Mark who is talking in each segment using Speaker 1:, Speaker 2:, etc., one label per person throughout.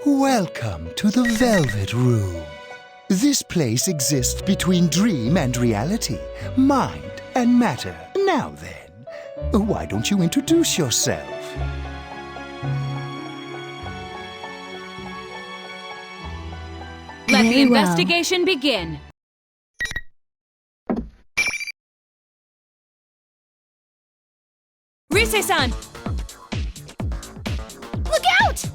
Speaker 1: Welcome to the Velvet Room. This place exists between dream and reality, mind and matter. Now then, why don't you introduce yourself?
Speaker 2: Let the
Speaker 3: Very well.
Speaker 2: investigation begin. Rise-san!
Speaker 3: Look out!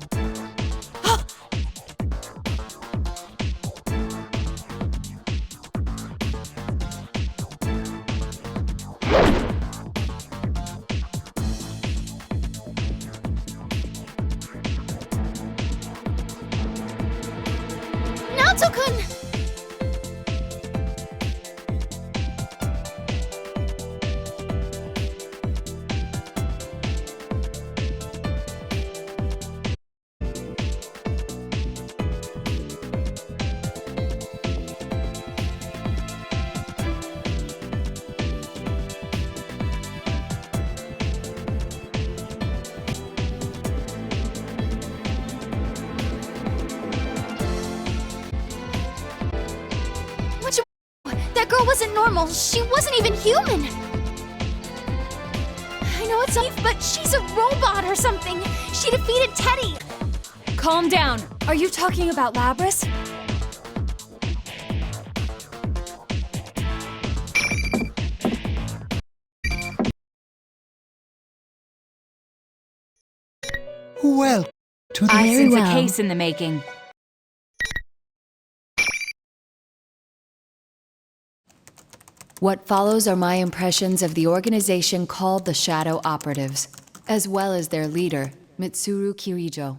Speaker 3: Naoto-kun! That girl wasn't normal. She wasn't even human. I know it's Eve, but she's a robot or something. She defeated Teddy.
Speaker 2: Calm down. Are you talking about Labras?
Speaker 1: Well, to the...
Speaker 3: Very
Speaker 2: Since
Speaker 3: well.
Speaker 2: a case in the making.
Speaker 4: What follows are my impressions of the organization called the Shadow Operatives, as well as their leader, Mitsuru Kirijo.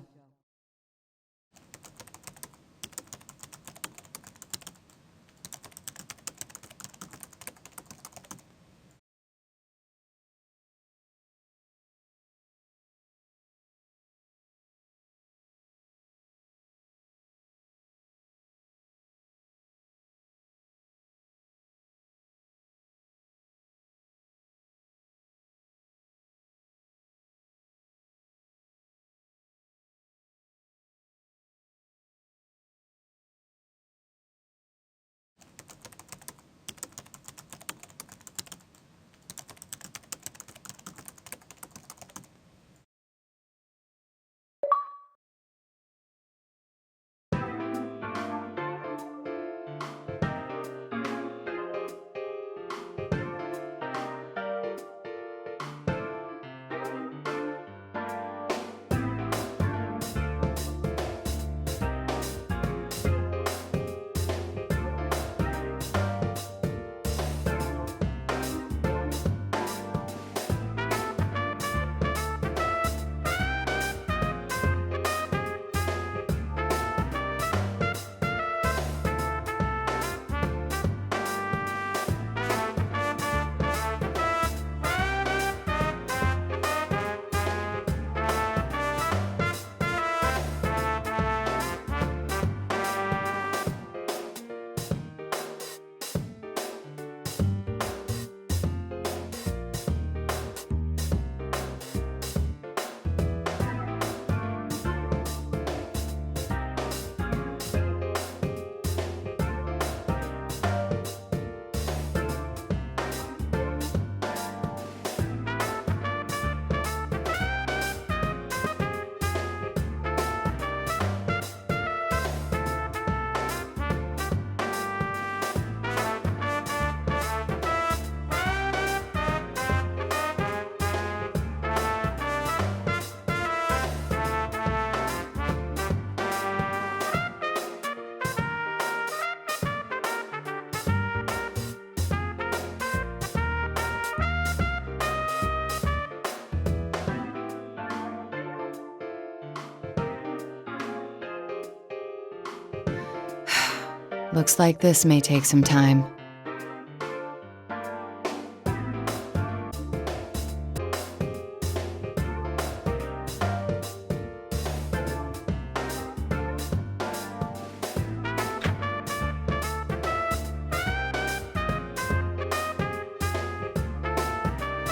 Speaker 4: Looks like this may take some time.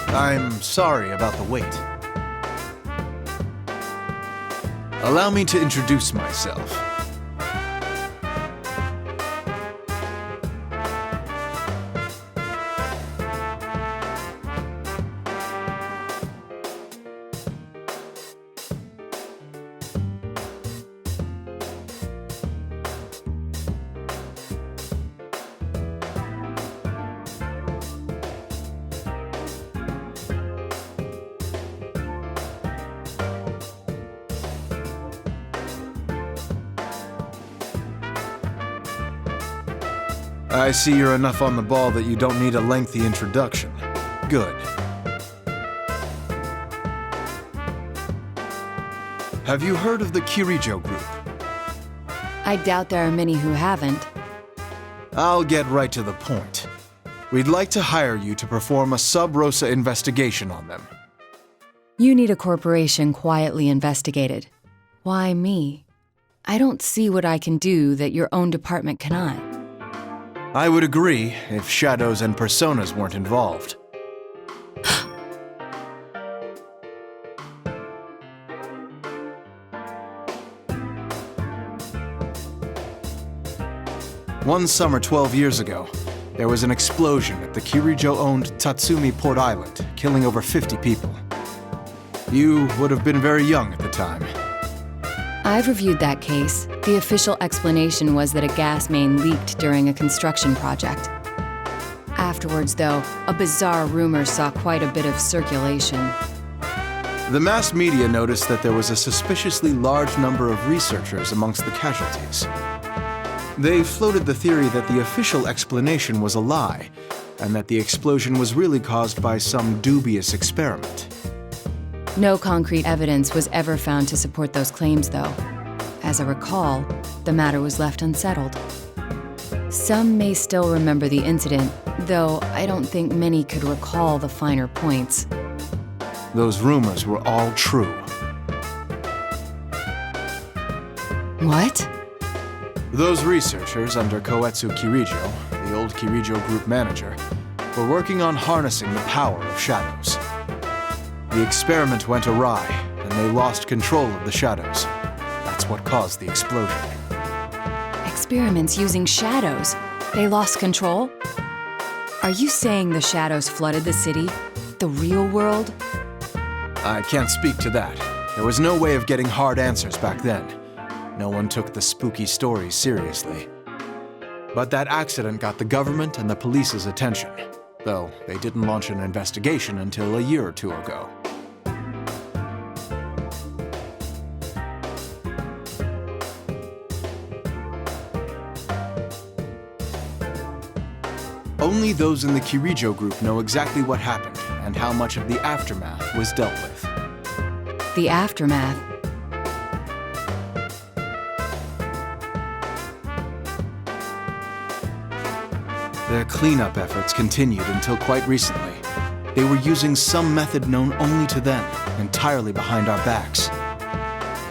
Speaker 5: I'm sorry about the wait. Allow me to introduce myself. I see you're enough on the ball that you don't need a lengthy introduction. Good. Have you heard of the KILLJOY group?
Speaker 4: I doubt there are many who haven't.
Speaker 5: I'll get right to the point. We'd like to hire you to perform a sub-rosa investigation on them.
Speaker 4: You need a corporation quietly investigated. Why me? I don't see what I can do that your own department cannot.
Speaker 5: I would agree if shadows and personas weren't involved. One summer 12 years ago, there was an explosion at the KILLJOY-owned Tatsumi Port Island, killing over 50 people. You would have been very young at the time.
Speaker 4: I've reviewed that case. The official explanation was that a gas main leaked during a construction project. Afterwards, though, a bizarre rumor saw quite a bit of circulation.
Speaker 5: The mass media noticed that there was a suspiciously large number of researchers amongst the casualties. They floated the theory that the official explanation was a lie, and that the explosion was really caused by some dubious experiment.
Speaker 4: No concrete evidence was ever found to support those claims, though. As I recall, the matter was left unsettled. Some may still remember the incident, though I don't think many could recall the finer points.
Speaker 5: Those rumors were all true.
Speaker 4: What?
Speaker 5: Those researchers under Koetsu Kirijo, the old KILLJOY group manager, were working on harnessing the power of shadows. The experiment went awry, and they lost control of the shadows. That's what caused the explosion.
Speaker 4: Experiments using shadows. They lost control? Are you saying the shadows flooded the city? The real world?
Speaker 5: I can't speak to that. There was no way of getting hard answers back then. No one took the spooky stories seriously. But that accident got the government and the police's attention, though they didn't launch an investigation until a year or two ago. Only those in the KILLJOY group know exactly what happened and how much of the aftermath was dealt with.
Speaker 4: The aftermath?
Speaker 5: Their cleanup efforts continued until quite recently. They were using some method known only to them, entirely behind our backs.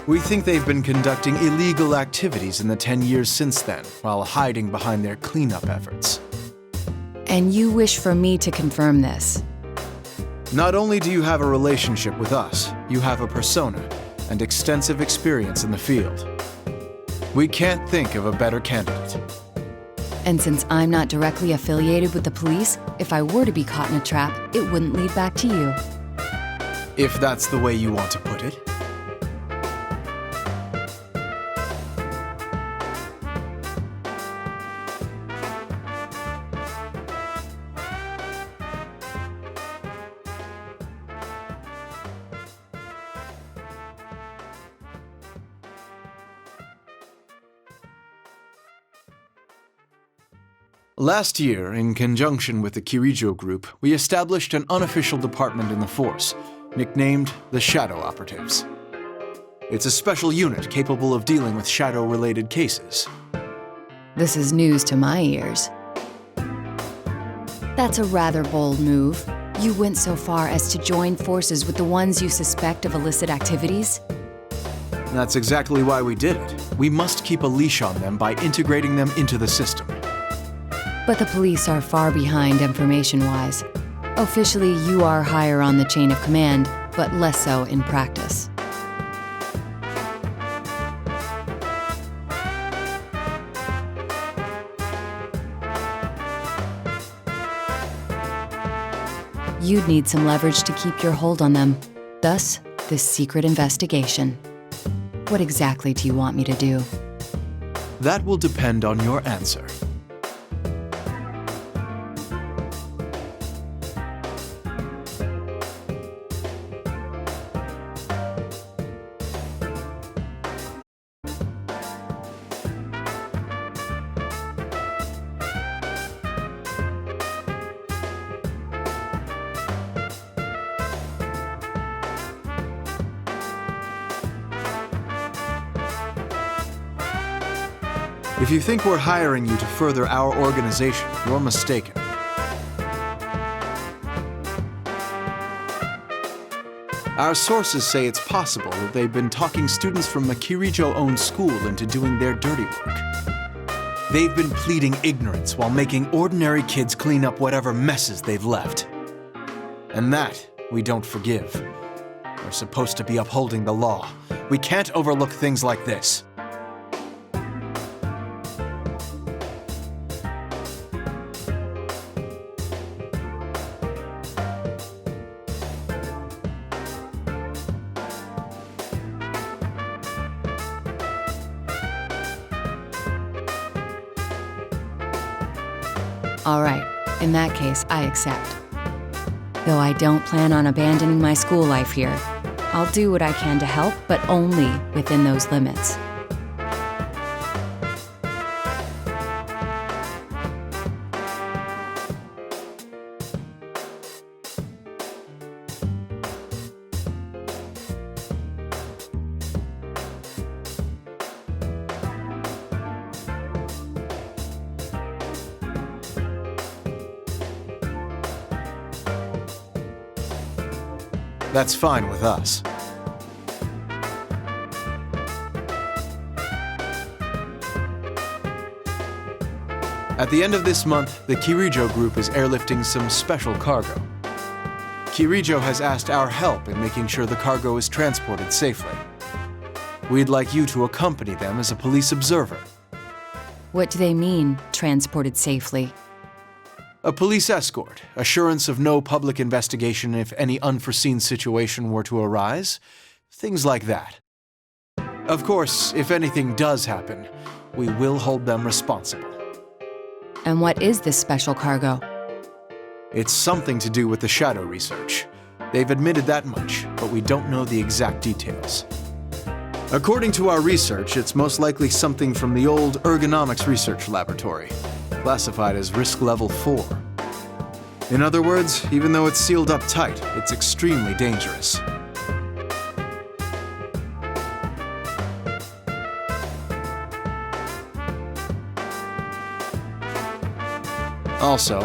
Speaker 5: We think they've been conducting illegal activities in the 10 years since then, while hiding behind their cleanup efforts.
Speaker 4: And you wish for me to confirm this?
Speaker 5: Not only do you have a relationship with us, you have a persona and extensive experience in the field. We can't think of a better candidate.
Speaker 4: And since I'm not directly affiliated with the police, if I were to be caught in a trap, it wouldn't lead back to you.
Speaker 5: If that's the way you want to put it. Last year, in conjunction with the KILLJOY group, we established an unofficial department in the force, nicknamed the Shadow Operatives. It's a special unit capable of dealing with shadow-related cases.
Speaker 4: This is news to my ears. That's a rather bold move. You went so far as to join forces with the ones you suspect of illicit activities?
Speaker 5: That's exactly why we did it. We must keep a leash on them by integrating them into the system.
Speaker 4: But the police are far behind information-wise. Officially, you are higher on the chain of command, but less so in practice. you'd need some leverage to keep your hold on them. Thus, this secret investigation. What exactly do you want me to do?
Speaker 5: That will depend on your answer. If you think we're hiring you to further our organization, you're mistaken. Our sources say it's possible that they've been talking students from a Kirijo-owned school into doing their dirty work. They've been pleading ignorance while making ordinary kids clean up whatever messes they've left. And that we don't forgive. We're supposed to be upholding the law. We can't overlook things like this.
Speaker 4: All right, in that case, I accept. Though I don't plan on abandoning my school life here. I'll do what I can to help, but only within those limits.
Speaker 5: That's fine with us. At the end of this month, the Kirijo group is airlifting some special cargo. Kirijo has asked our help in making sure the cargo is transported safely. We'd like you to accompany them as a police observer.
Speaker 4: What do they mean, transported safely?
Speaker 5: A police escort, assurance of no public investigation if any unforeseen situation were to arise, things like that. Of course, if anything does happen, we will hold them responsible.
Speaker 4: And what is this special cargo?
Speaker 5: It's something to do with the shadow research. They've admitted that much, but we don't know the exact details. According to our research, it's most likely something from the old ergonomics research laboratory, classified as risk level 4. In other words, even though it's sealed up tight, it's extremely dangerous. Also,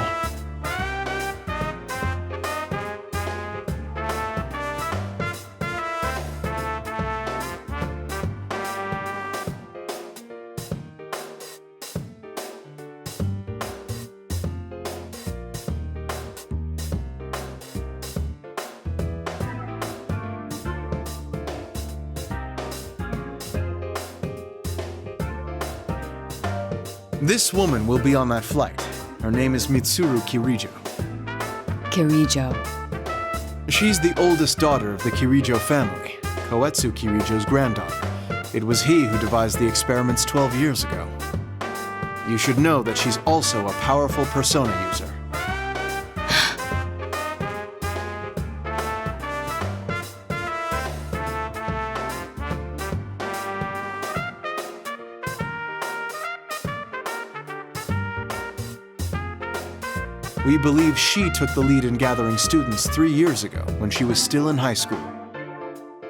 Speaker 5: this woman will be on that flight. Her name is Mitsuru Kirijo.
Speaker 4: Kirijo.
Speaker 5: She's the oldest daughter of the Kirijo family, Koetsu Kirijo's granddaughter. It was he who devised the experiments 12 years ago. You should know that she's also a powerful persona user. We believe she took the lead in gathering students 3 years ago when she was still in high school.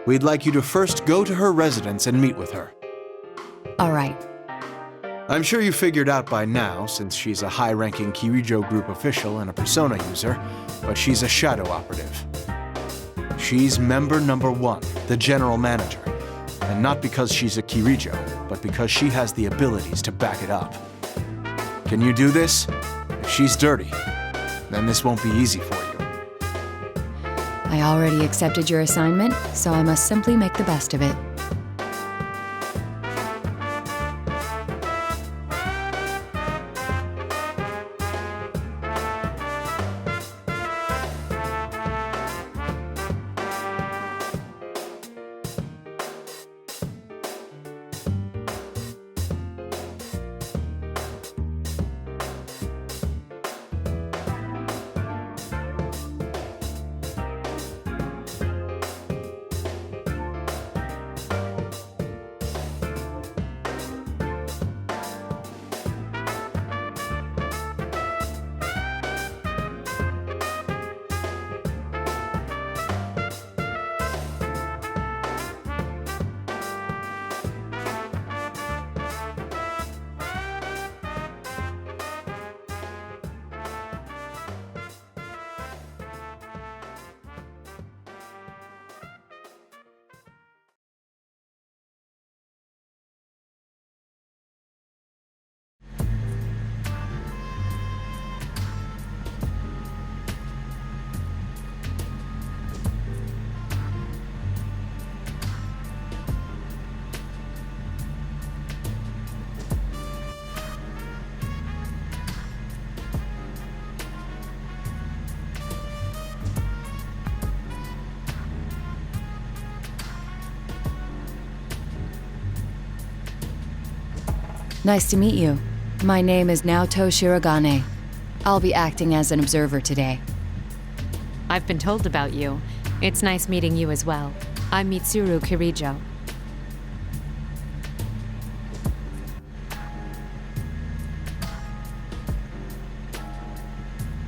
Speaker 5: We'd like you to first go to her residence and meet with her.
Speaker 4: All right.
Speaker 5: I'm sure you figured out by now, since she's a high-ranking Kirijo group official and a persona user, but she's a shadow operative. She's member number 1, the general manager, and not because she's a Kirijo, but because she has the abilities to back it up. Can you do this? If she's dirty, then this won't be easy for you.
Speaker 4: I already accepted your assignment, so I must simply make the best of it. Nice to meet you. My name is Naoto Shirogane. I'll be acting as an observer today.
Speaker 6: I've been told about you. It's nice meeting you as well. I'm Mitsuru Kirijo.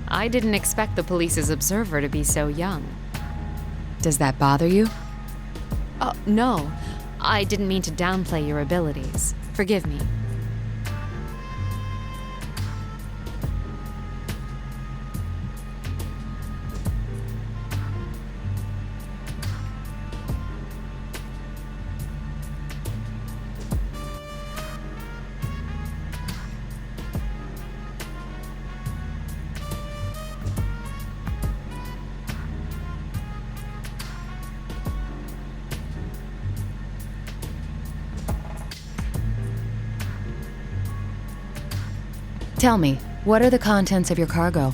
Speaker 6: I didn't expect the police's observer to be so young.
Speaker 4: Does that bother you?
Speaker 6: Oh, no. I didn't mean to downplay your abilities. Forgive me.
Speaker 4: Tell me, what are the contents of your cargo?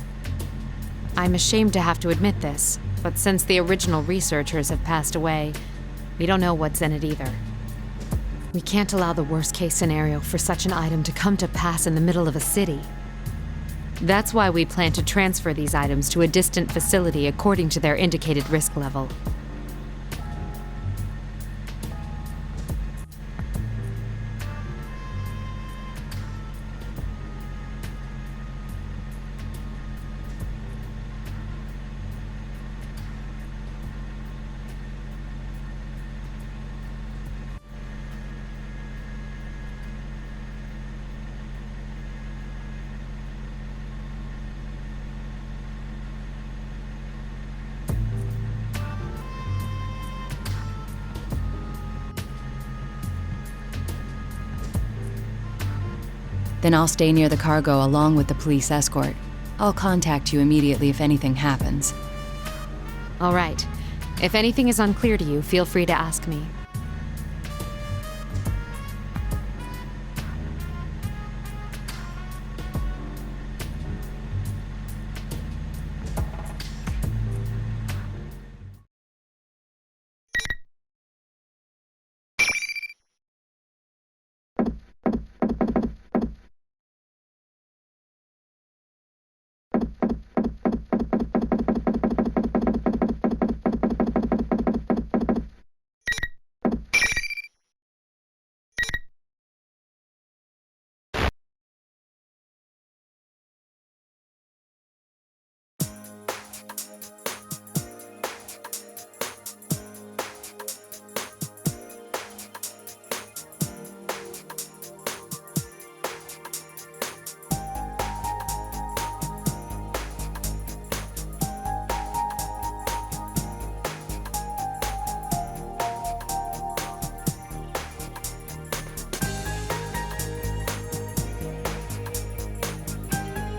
Speaker 6: I'm ashamed to have to admit this, but since the original researchers have passed away, we don't know what's in it either. We can't allow the worst-case scenario for such an item to come to pass in the middle of a city. That's why we plan to transfer these items to a distant facility according to their indicated risk level.
Speaker 4: Then I'll stay near the cargo along with the police escort. I'll contact you immediately if anything happens.
Speaker 6: All right. If anything is unclear to you, feel free to ask me.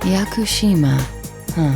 Speaker 4: Yakushima, huh.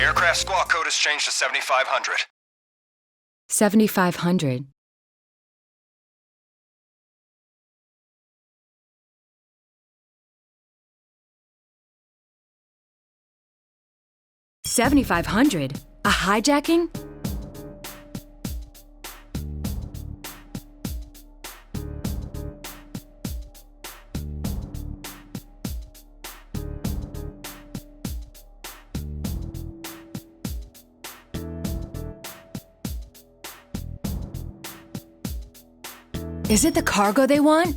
Speaker 7: aircraft squawk code has changed to 7500.
Speaker 4: 7,500. $7,500? A hijacking? Is it the cargo they want?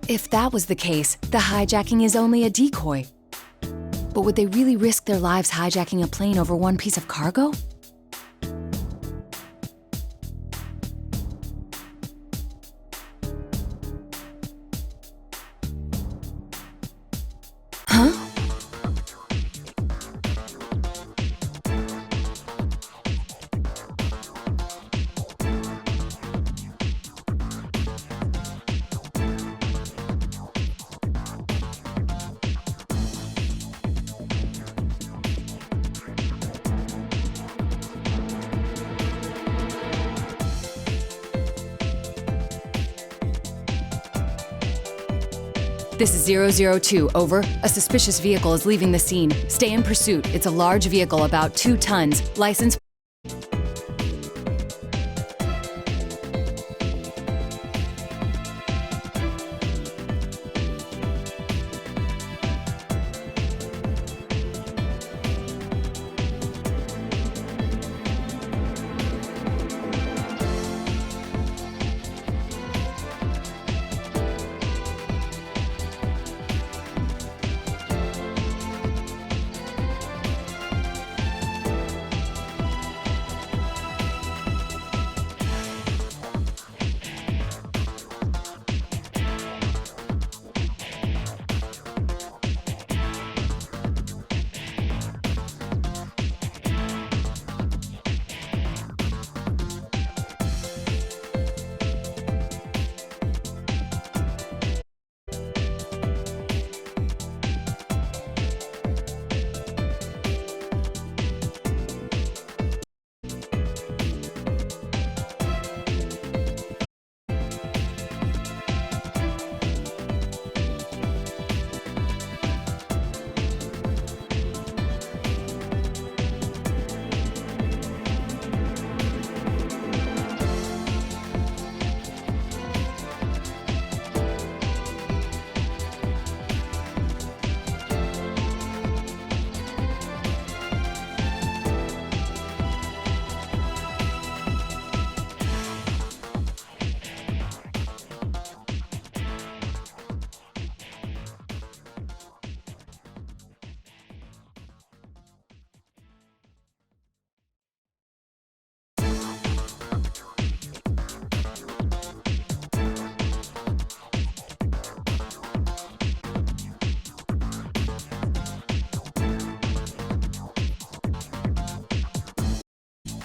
Speaker 4: If that was the case, the hijacking is only a decoy. But would they really risk their lives hijacking a plane over one piece of cargo? Huh? This is 002, over. A suspicious vehicle is leaving the scene. Stay in pursuit. It's a large vehicle, about 2 tons. License.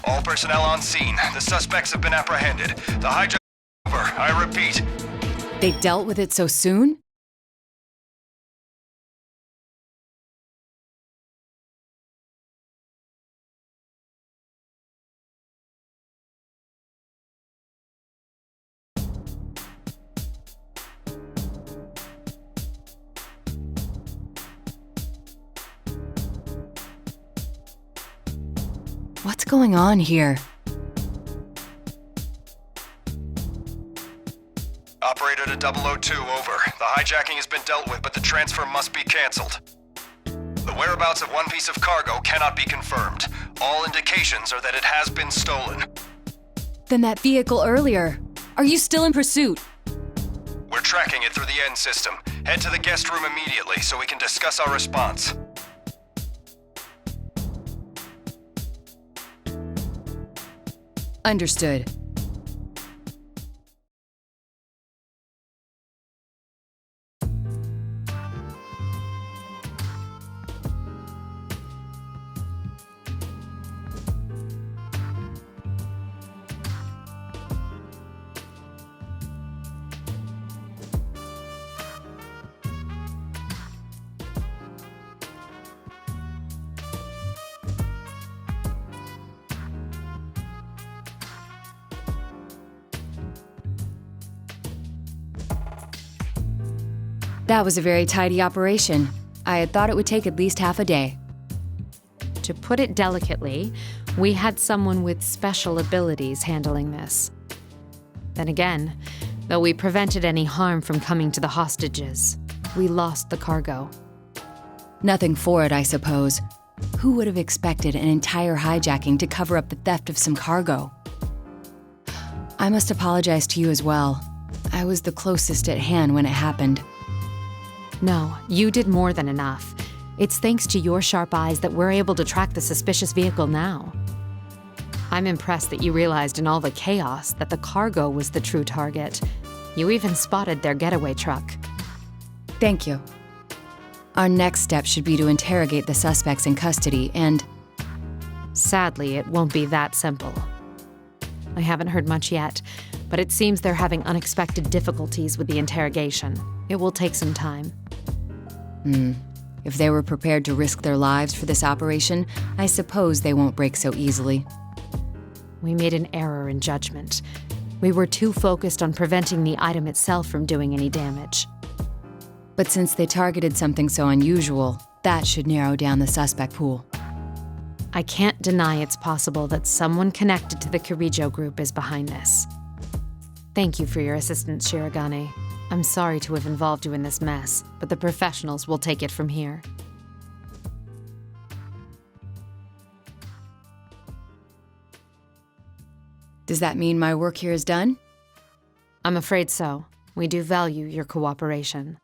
Speaker 7: All personnel on scene. The suspects have been apprehended. The hijack is over. I repeat.
Speaker 4: They dealt with it so soon? What's going on here?
Speaker 7: Operator to 002, over. The hijacking has been dealt with, but the transfer must be canceled. The whereabouts of one piece of cargo cannot be confirmed. All indications are that it has been stolen.
Speaker 2: Then that vehicle earlier. Are you still in pursuit?
Speaker 7: We're tracking it through the N system. Head to the guest room immediately so we can discuss our response.
Speaker 4: Understood. That was a very tidy operation. I had thought it would take at least half a day.
Speaker 6: To put it delicately, we had someone with special abilities handling this. Then again, though we prevented any harm from coming to the hostages, we lost the cargo.
Speaker 4: Nothing for it, I suppose. Who would have expected an entire hijacking to cover up the theft of some cargo? I must apologize to you as well. I was the closest at hand when it happened.
Speaker 6: No, you did more than enough. It's thanks to your sharp eyes that we're able to track the suspicious vehicle now. I'm impressed that you realized in all the chaos that the cargo was the true target. You even spotted their getaway truck.
Speaker 4: Thank you. Our next step should be to interrogate the suspects in custody and...
Speaker 6: Sadly, it won't be that simple. I haven't heard much yet, but it seems they're having unexpected difficulties with the interrogation. It will take some time.
Speaker 4: If they were prepared to risk their lives for this operation, I suppose they won't break so easily.
Speaker 6: We made an error in judgment. We were too focused on preventing the item itself from doing any damage.
Speaker 4: But since they targeted something so unusual, that should narrow down the suspect pool.
Speaker 6: I can't deny it's possible that someone connected to the KILLJOY group is behind this. Thank you for your assistance, Shirogane. I'm sorry to have involved you in this mess, but the professionals will take it from here.
Speaker 4: Does that mean my work here is done?
Speaker 6: I'm afraid so. We do value your cooperation.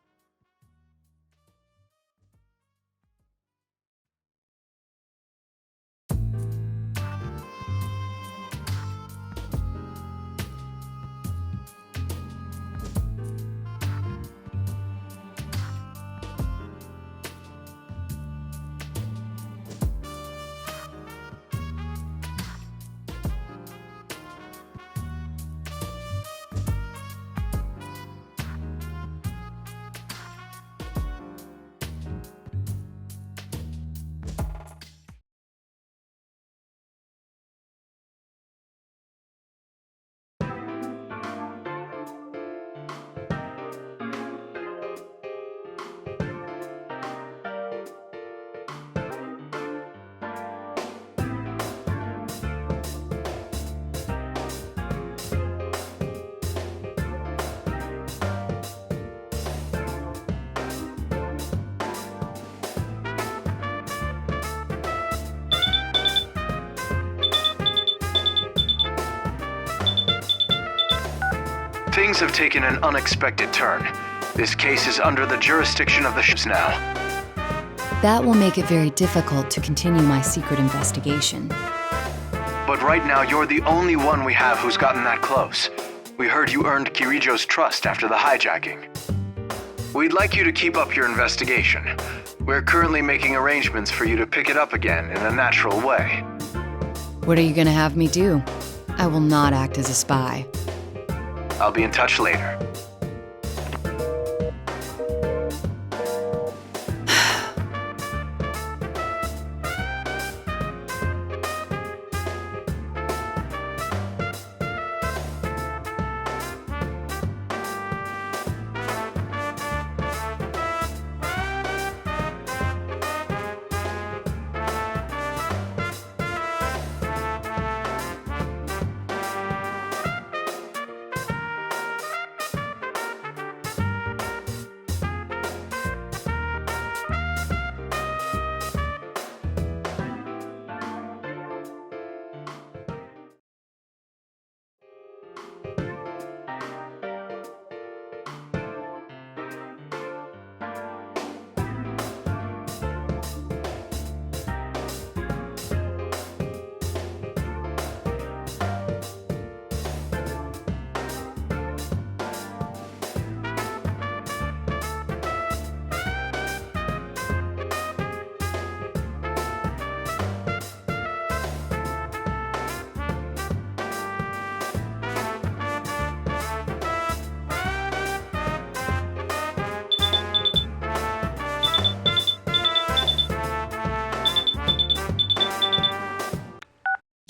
Speaker 5: Things have taken an unexpected turn. This case is under the jurisdiction of the ships now.
Speaker 4: That will make it very difficult to continue my secret investigation.
Speaker 5: But right now, you're the only one we have who's gotten that close. We heard you earned KILLJOY's trust after the hijacking. We'd like you to keep up your investigation. We're currently making arrangements for you to pick it up again in a natural way.
Speaker 4: What are you going to have me do? I will not act as a spy.
Speaker 5: I'll be in touch later.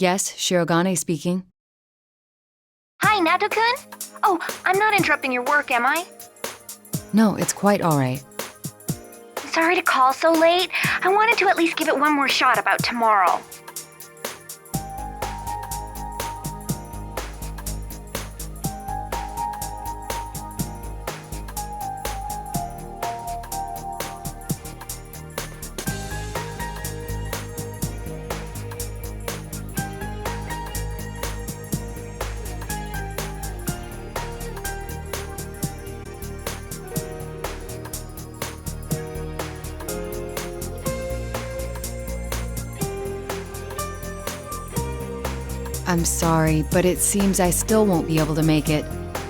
Speaker 4: Yes, Shirogane speaking.
Speaker 3: Hi, Nato-kun? Oh, I'm not interrupting your work, am I?
Speaker 4: No, it's quite all right.
Speaker 3: Sorry to call so late. I wanted to at least give it one more shot about tomorrow.
Speaker 4: I'm sorry, but it seems I still won't be able to make it.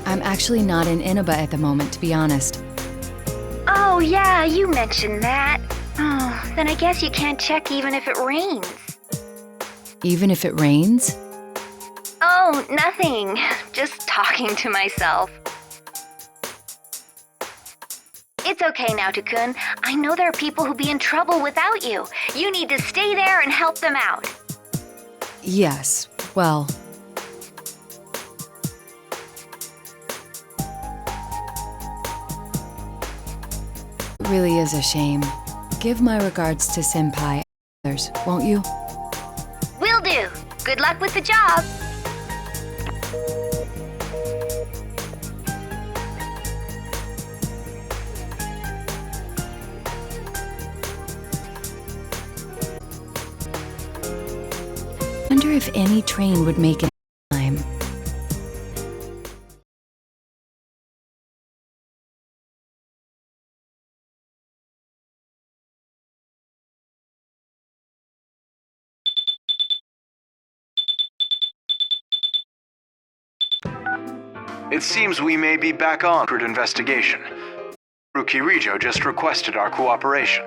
Speaker 4: I'm actually not in Inaba at the moment, to be honest.
Speaker 3: Oh, yeah, you mentioned that. Oh, then I guess you can't check even if it rains.
Speaker 4: Even if it rains?
Speaker 3: Oh, nothing. Just talking to myself. It's okay now, Takun. I know there are people who'd be in trouble without you. You need to stay there and help them out.
Speaker 4: Yes, well... It really is a shame. Give my regards to Senpai and others, won't you?
Speaker 3: Will do. Good luck with the job.
Speaker 4: Wonder if any train would make it in time.
Speaker 5: It seems we may be back on secret investigation. Kirijo just requested our cooperation.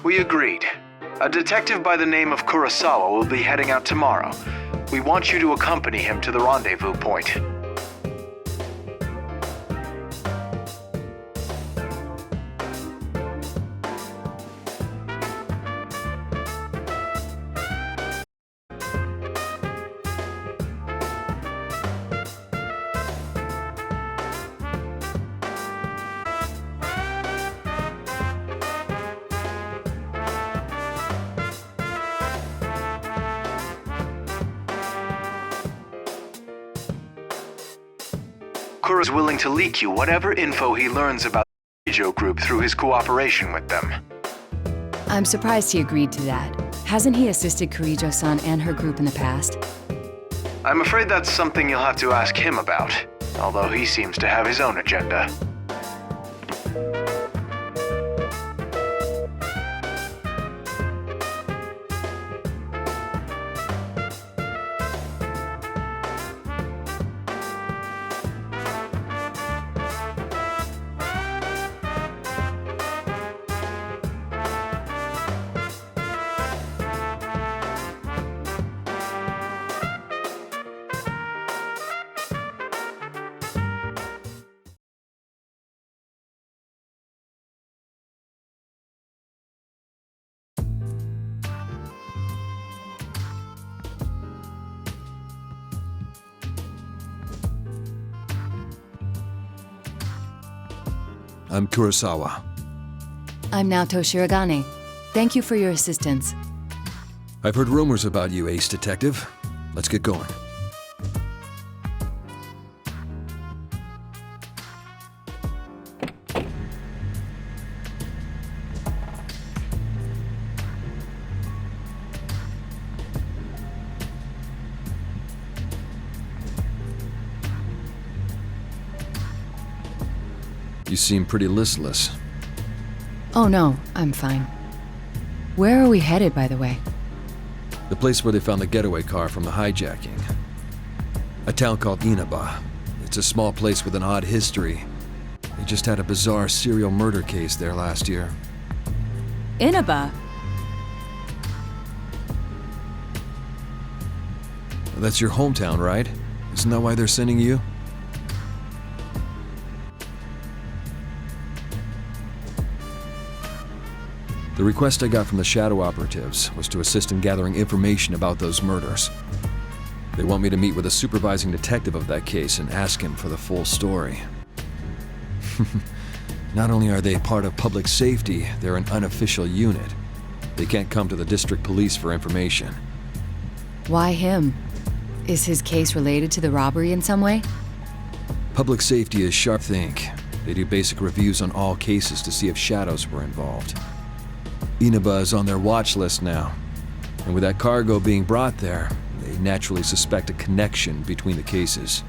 Speaker 5: We agreed. A detective by the name of Kurosawa will be heading out tomorrow. We want you to accompany him to the rendezvous point. Kura is willing to leak you whatever info he learns about the Keijo group through his cooperation with them.
Speaker 4: I'm surprised he agreed to that. Hasn't he assisted Kirijo-san and her group in the past?
Speaker 5: I'm afraid that's something you'll have to ask him about, although he seems to have his own agenda.
Speaker 8: I'm Kurosawa.
Speaker 4: I'm Naoto Shirogane. Thank you for your assistance.
Speaker 8: I've heard rumors about you, Ace Detective. Let's get going. You seem pretty listless.
Speaker 4: Oh no, I'm fine. Where are we headed, by the way?
Speaker 8: The place where they found the getaway car from the hijacking. A town called Inaba. It's a small place with an odd history. They just had a bizarre serial murder case there last year.
Speaker 4: Inaba?
Speaker 8: That's your hometown, right? Isn't that why they're sending you? The request I got from the Shadow operatives was to assist in gathering information about those murders. They want me to meet with a supervising detective of that case and ask him for the full story. Not only are they part of public safety, they're an unofficial unit. They can't come to the district police for information.
Speaker 4: Why him? Is his case related to the robbery in some way?
Speaker 8: Public safety is sharp think. They do basic reviews on all cases to see if shadows were involved. Inaba is on their watch list now, and with that cargo being brought there, they naturally suspect a connection between the cases.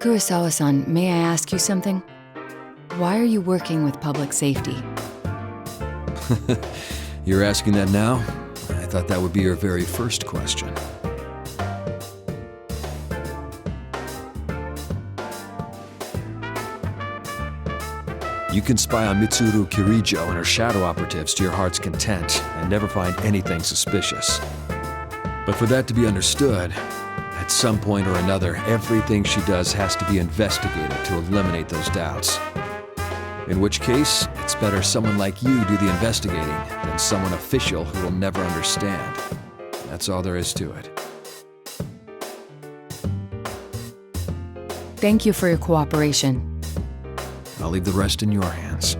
Speaker 4: Kurosawa-san, may I ask you something? Why are you working with public safety?
Speaker 8: You're asking that now? I thought that would be your very first question. You can spy on Mitsuru Kirijo and her shadow operatives to your heart's content and never find anything suspicious. But for that to be understood, at some point or another, everything she does has to be investigated to eliminate those doubts. In which case, it's better someone like you do the investigating than someone official who will never understand. That's all there is to it.
Speaker 4: Thank you for your cooperation.
Speaker 8: I'll leave the rest in your hands.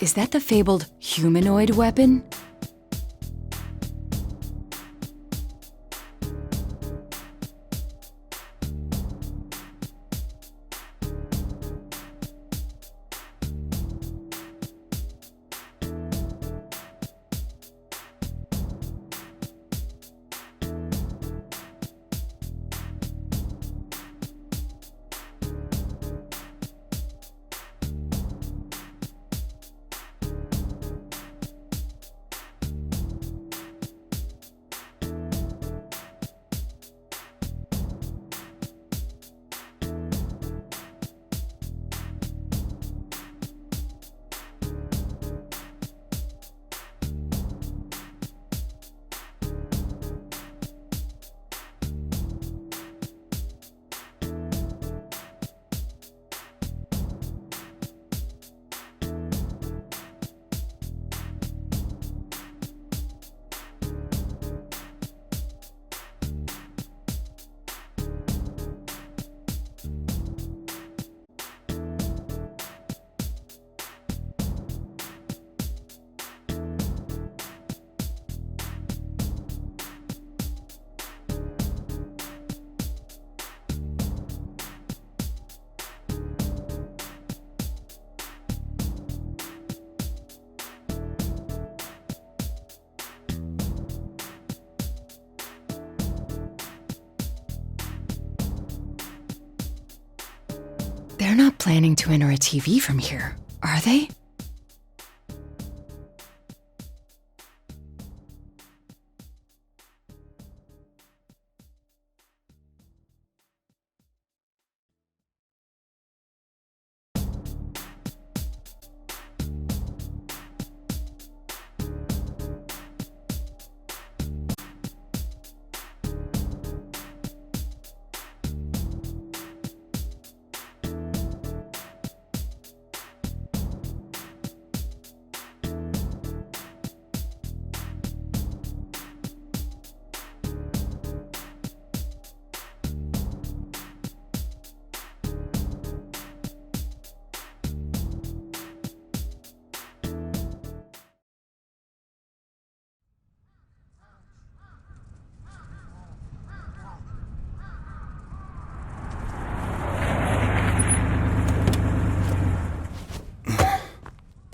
Speaker 4: Is that the fabled humanoid weapon? They're not planning to enter a TV from here, are they?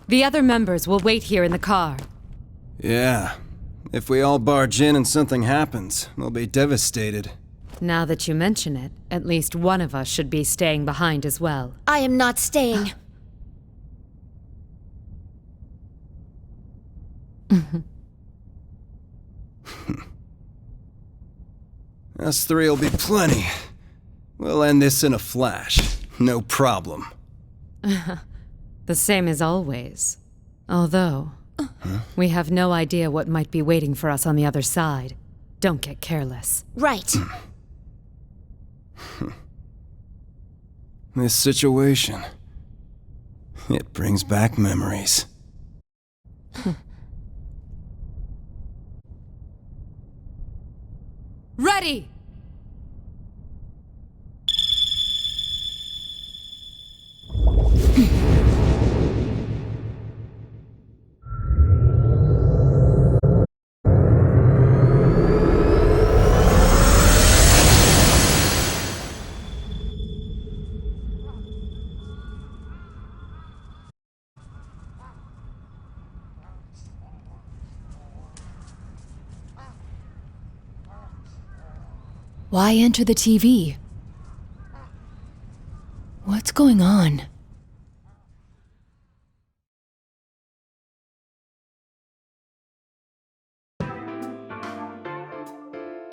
Speaker 6: The other members will wait here in the car.
Speaker 9: Yeah. If we all barge in and something happens, they'll be devastated.
Speaker 6: Now that you mention it, at least one of us should be staying behind as well.
Speaker 10: I am not staying.
Speaker 9: Us three will be plenty. We'll end this in a flash. No problem.
Speaker 6: The same as always. Although, we have no idea what might be waiting for us on the other side. Don't get careless.
Speaker 10: Right.
Speaker 9: This situation, it brings back memories.
Speaker 6: Ready!
Speaker 4: Why enter the TV? What's going on?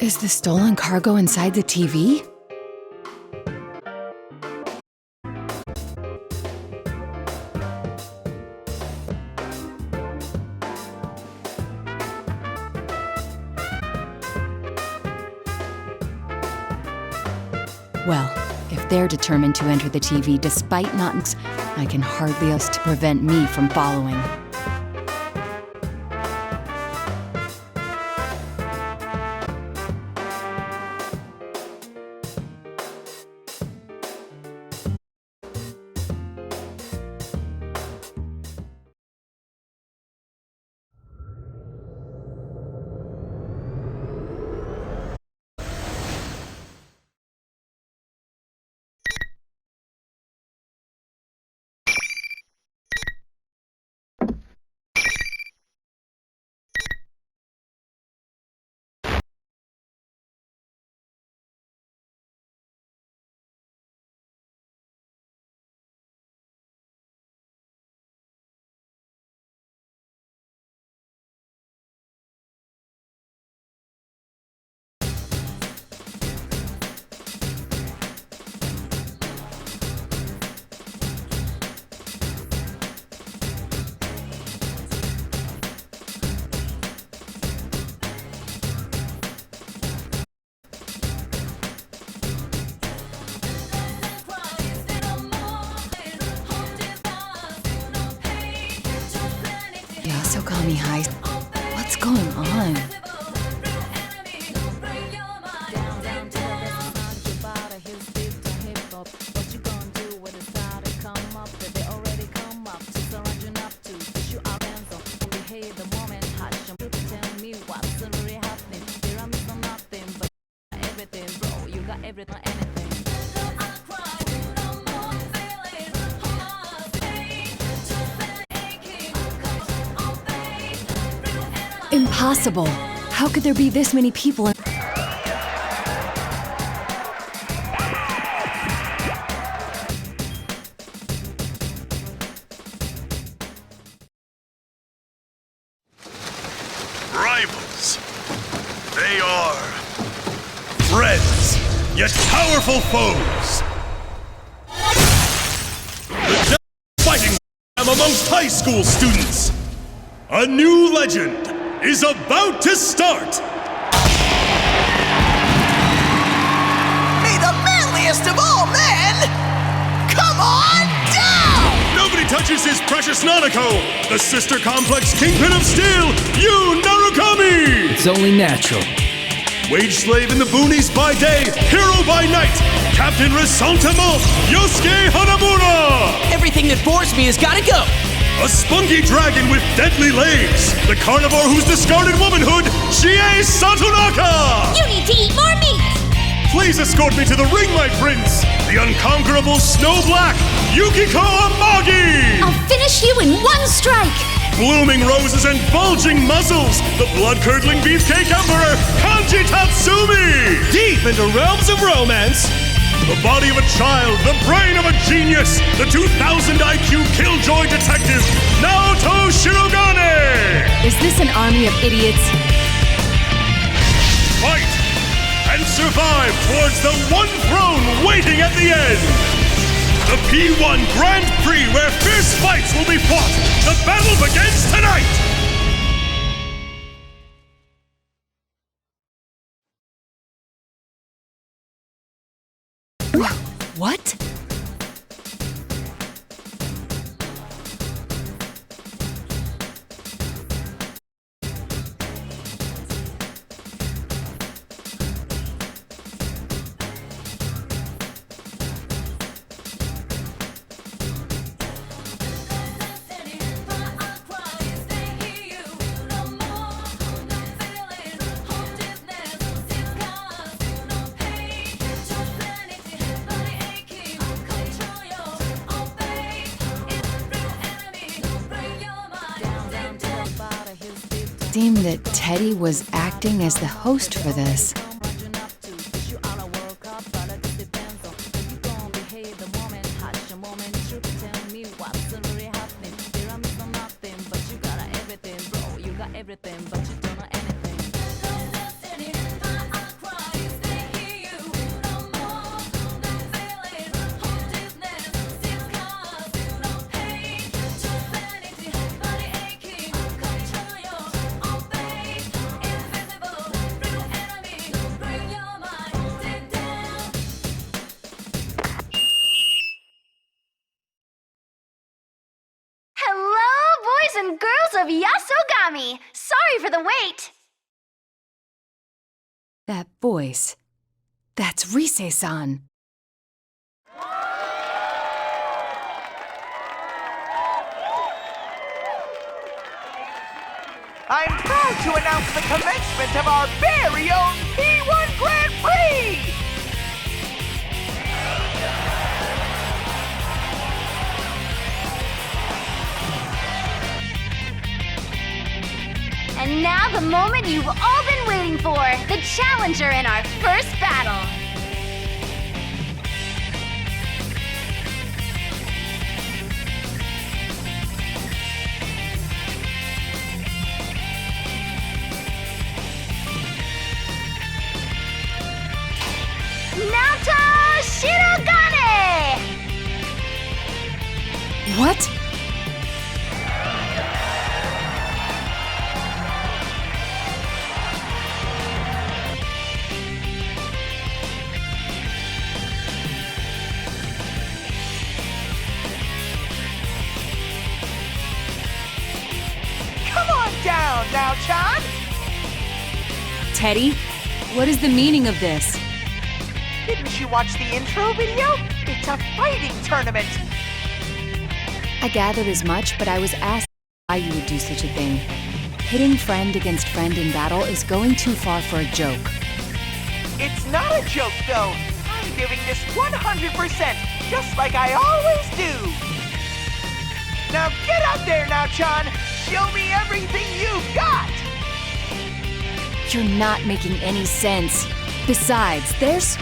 Speaker 4: Is the stolen cargo inside the TV? Well, if they're determined to enter the TV despite not, I can hardly ask to prevent me from following. Yasogami High. What's going on? Impossible! How could there be this many people in—
Speaker 10: yet powerful foes. The devil fighting amongst high school students. A new legend is about to start.
Speaker 11: May the manliest of all men come on down!
Speaker 10: Nobody touches his precious Nanako, the sister complex kingpin of steel, Yu Narukami!
Speaker 12: It's only natural.
Speaker 10: Wage slave in the boonies by day, hero by night, Captain Resentiment, Yosuke Hanamura!
Speaker 11: Everything that bores me has gotta go!
Speaker 10: A spunky dragon with deadly legs, the carnivore who's discarded womanhood, Chie Satonaka!
Speaker 2: You need to eat more meat!
Speaker 10: Please escort me to the ring, my prince! The unconquerable Snow Black, Yukiko Amagi!
Speaker 2: I'll finish you in one strike!
Speaker 10: Blooming roses and bulging muzzles, the blood-curdling beefcake emperor, Kanji Tatsumi!
Speaker 13: Deep into realms of romance!
Speaker 10: The body of a child, the brain of a genius, the 2000 IQ Killjoy detective, Naoto Shirogane!
Speaker 4: Is this an army of idiots?
Speaker 10: Fight! And survive towards the one throne waiting at the end! The P1 Grand Prix where fierce fights will be fought! The battle begins tonight!
Speaker 4: What? Seemed that Teddy was acting as the host for this.
Speaker 3: And girls of Yasogami! Sorry for the wait!
Speaker 4: That voice. That's Rise-san.
Speaker 11: I'm proud to announce the commencement of our very own P1 Grand Prix!
Speaker 3: And now the moment you've all been waiting for, the challenger in our first battle. Naoto Shirogane!
Speaker 4: What?
Speaker 11: Down now, Chan!
Speaker 4: Teddy, what is the meaning of this?
Speaker 11: Didn't you watch the intro video? It's a fighting tournament!
Speaker 4: I gathered as much, but I was asked why you would do such a thing. Pitting friend against friend in battle is going too far for a joke.
Speaker 11: It's not a joke, though. I'm giving this 100%, just like I always do. Now get out there now, Chan! Show me everything you've got!
Speaker 4: You're not making any sense. Besides, there's...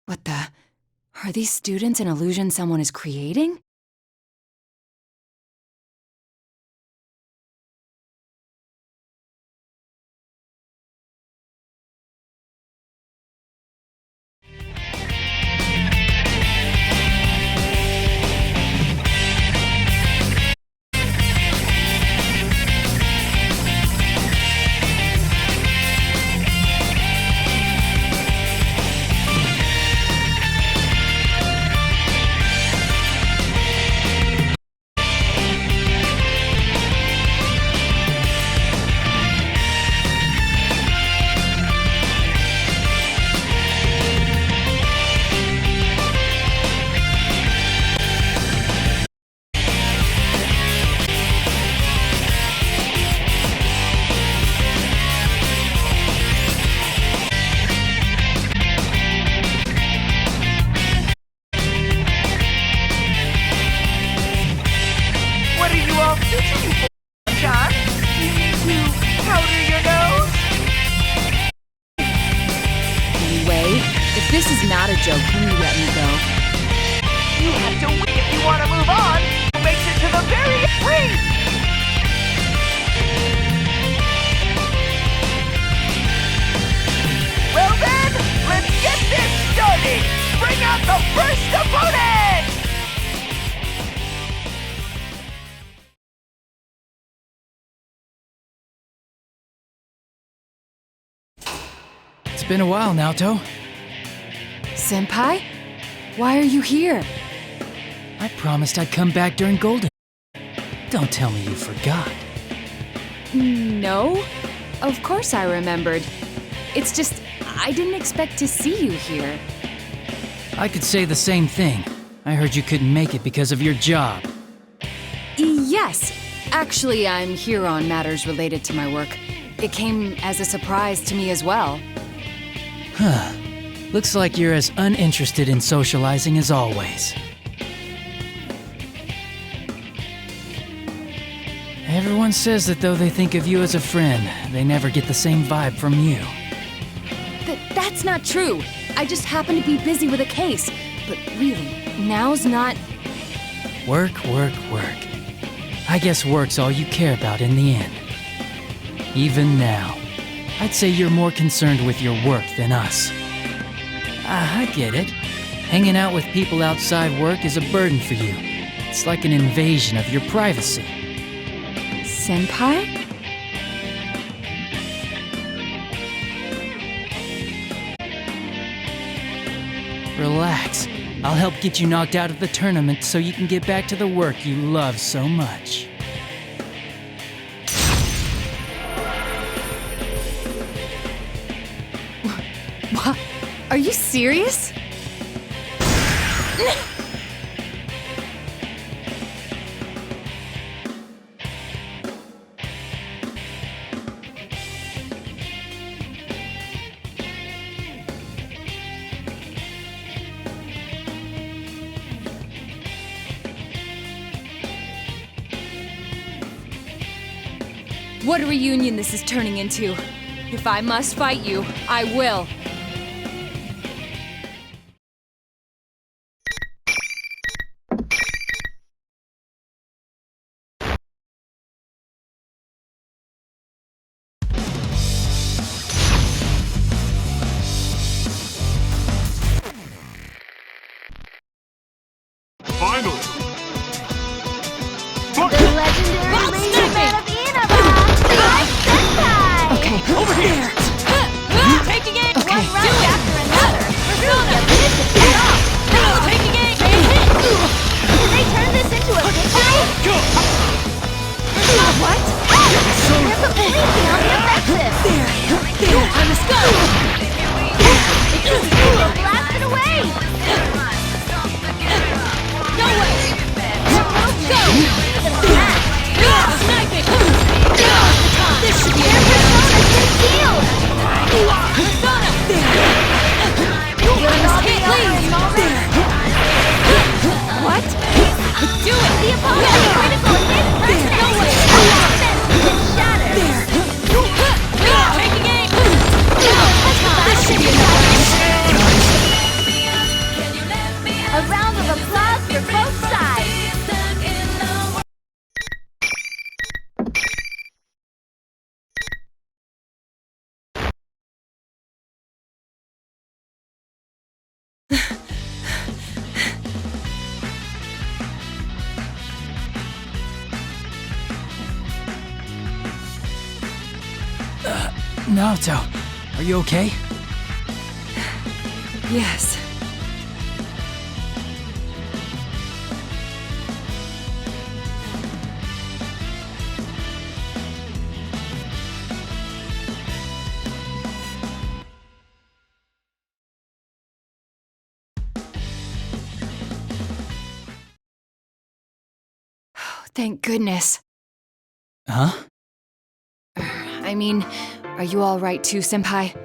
Speaker 4: What the? Are these students an illusion someone is creating? This is not a joke. Can you let me go?
Speaker 11: You have to win if you want to move on. Who makes it to the very ring? Well then, let's get this started. Bring out the first opponent!
Speaker 12: It's been a while, Naoto.
Speaker 4: Senpai? Why are you here?
Speaker 12: I promised I'd come back during Golden. Don't tell me you forgot.
Speaker 4: No. Of course I remembered. It's just, I didn't expect to see you here.
Speaker 12: I could say the same thing. I heard you couldn't make it because of your job.
Speaker 4: Yes. Actually, I'm here on matters related to my work. It came as a surprise to me as well.
Speaker 12: Huh. Looks like you're as uninterested in socializing as always. Everyone says that though they think of you as a friend, they never get the same vibe from you.
Speaker 4: That's not true. I just happen to be busy with a case. But really, now's not...
Speaker 12: Work, work, work. I guess work's all you care about in the end. Even now, I'd say you're more concerned with your work than us. I get it. Hanging out with people outside work is a burden for you. It's like an invasion of your privacy.
Speaker 4: Senpai?
Speaker 12: Relax. I'll help get you knocked out of the tournament so you can get back to the work you love so much.
Speaker 4: What? Are you serious? What a reunion this is turning into. If I must fight you, I will.
Speaker 10: Finally!
Speaker 3: The legendary laser man of Inaba! Senpai!
Speaker 4: Okay, over here!
Speaker 2: Taking it!
Speaker 4: Okay,
Speaker 12: Naoto, are you okay?
Speaker 4: Yes. Thank goodness.
Speaker 12: Huh?
Speaker 4: I mean, are you all right too, Senpai?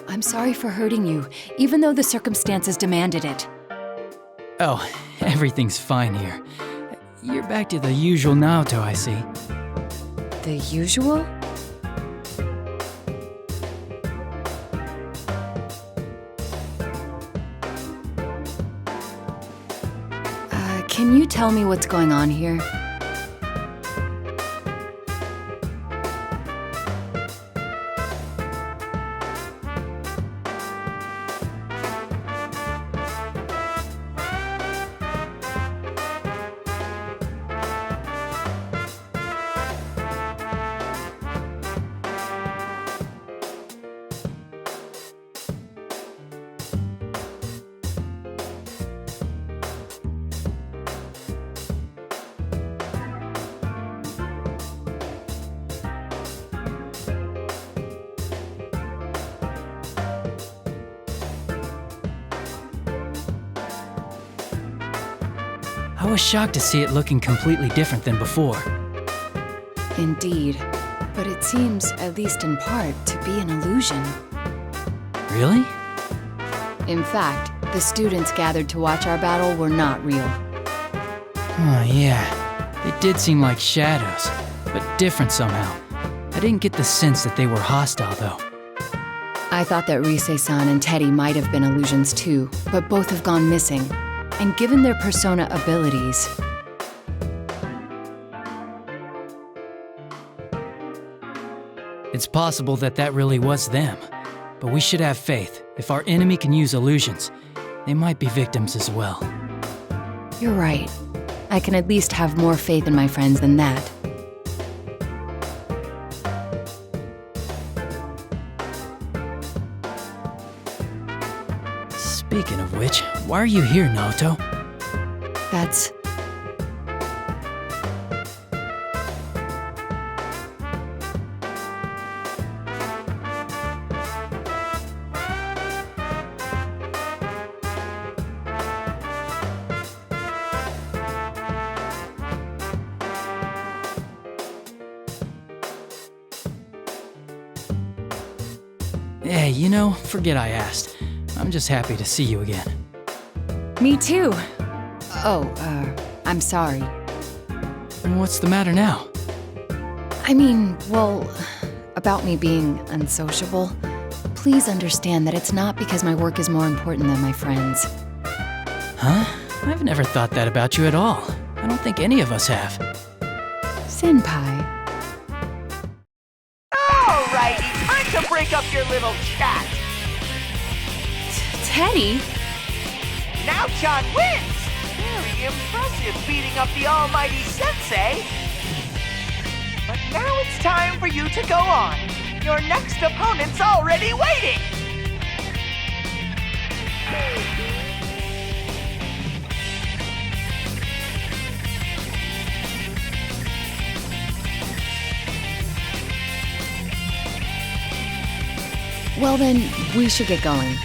Speaker 4: I'm sorry for hurting you, even though the circumstances demanded it.
Speaker 12: Oh, everything's fine here. You're back to the usual Naoto, I see.
Speaker 4: The usual? Can you tell me what's going on here?
Speaker 12: I was shocked to see it looking completely different than before.
Speaker 4: Indeed, but it seems, at least in part, to be an illusion.
Speaker 12: Really?
Speaker 4: In fact, the students gathered to watch our battle were not real.
Speaker 12: Oh, yeah. They did seem like shadows, but different somehow. I didn't get the sense that they were hostile, though.
Speaker 4: I thought that Rise-san and Teddy might have been illusions too, but both have gone missing. And given their persona abilities,
Speaker 12: it's possible that that really was them. But we should have faith. If our enemy can use illusions, they might be victims as well.
Speaker 4: You're right. I can at least have more faith in my friends than that.
Speaker 12: Speaking of which, why are you here, Naoto?
Speaker 4: That's...
Speaker 12: Hey, you know, forget I asked. I'm just happy to see you again.
Speaker 4: Me too. Oh, I'm sorry.
Speaker 12: And what's the matter now?
Speaker 4: I mean, well, about me being unsociable. Please understand that it's not because my work is more important than my friends.
Speaker 12: Huh? I've never thought that about you at all. I don't think any of us have.
Speaker 4: Senpai.
Speaker 11: Alrighty, time to break up your little chat.
Speaker 2: Teddy?
Speaker 11: Now John wins! Very impressive beating up the almighty sensei. But now it's time for you to go on. Your next opponent's already waiting!
Speaker 4: Well then, we should get going.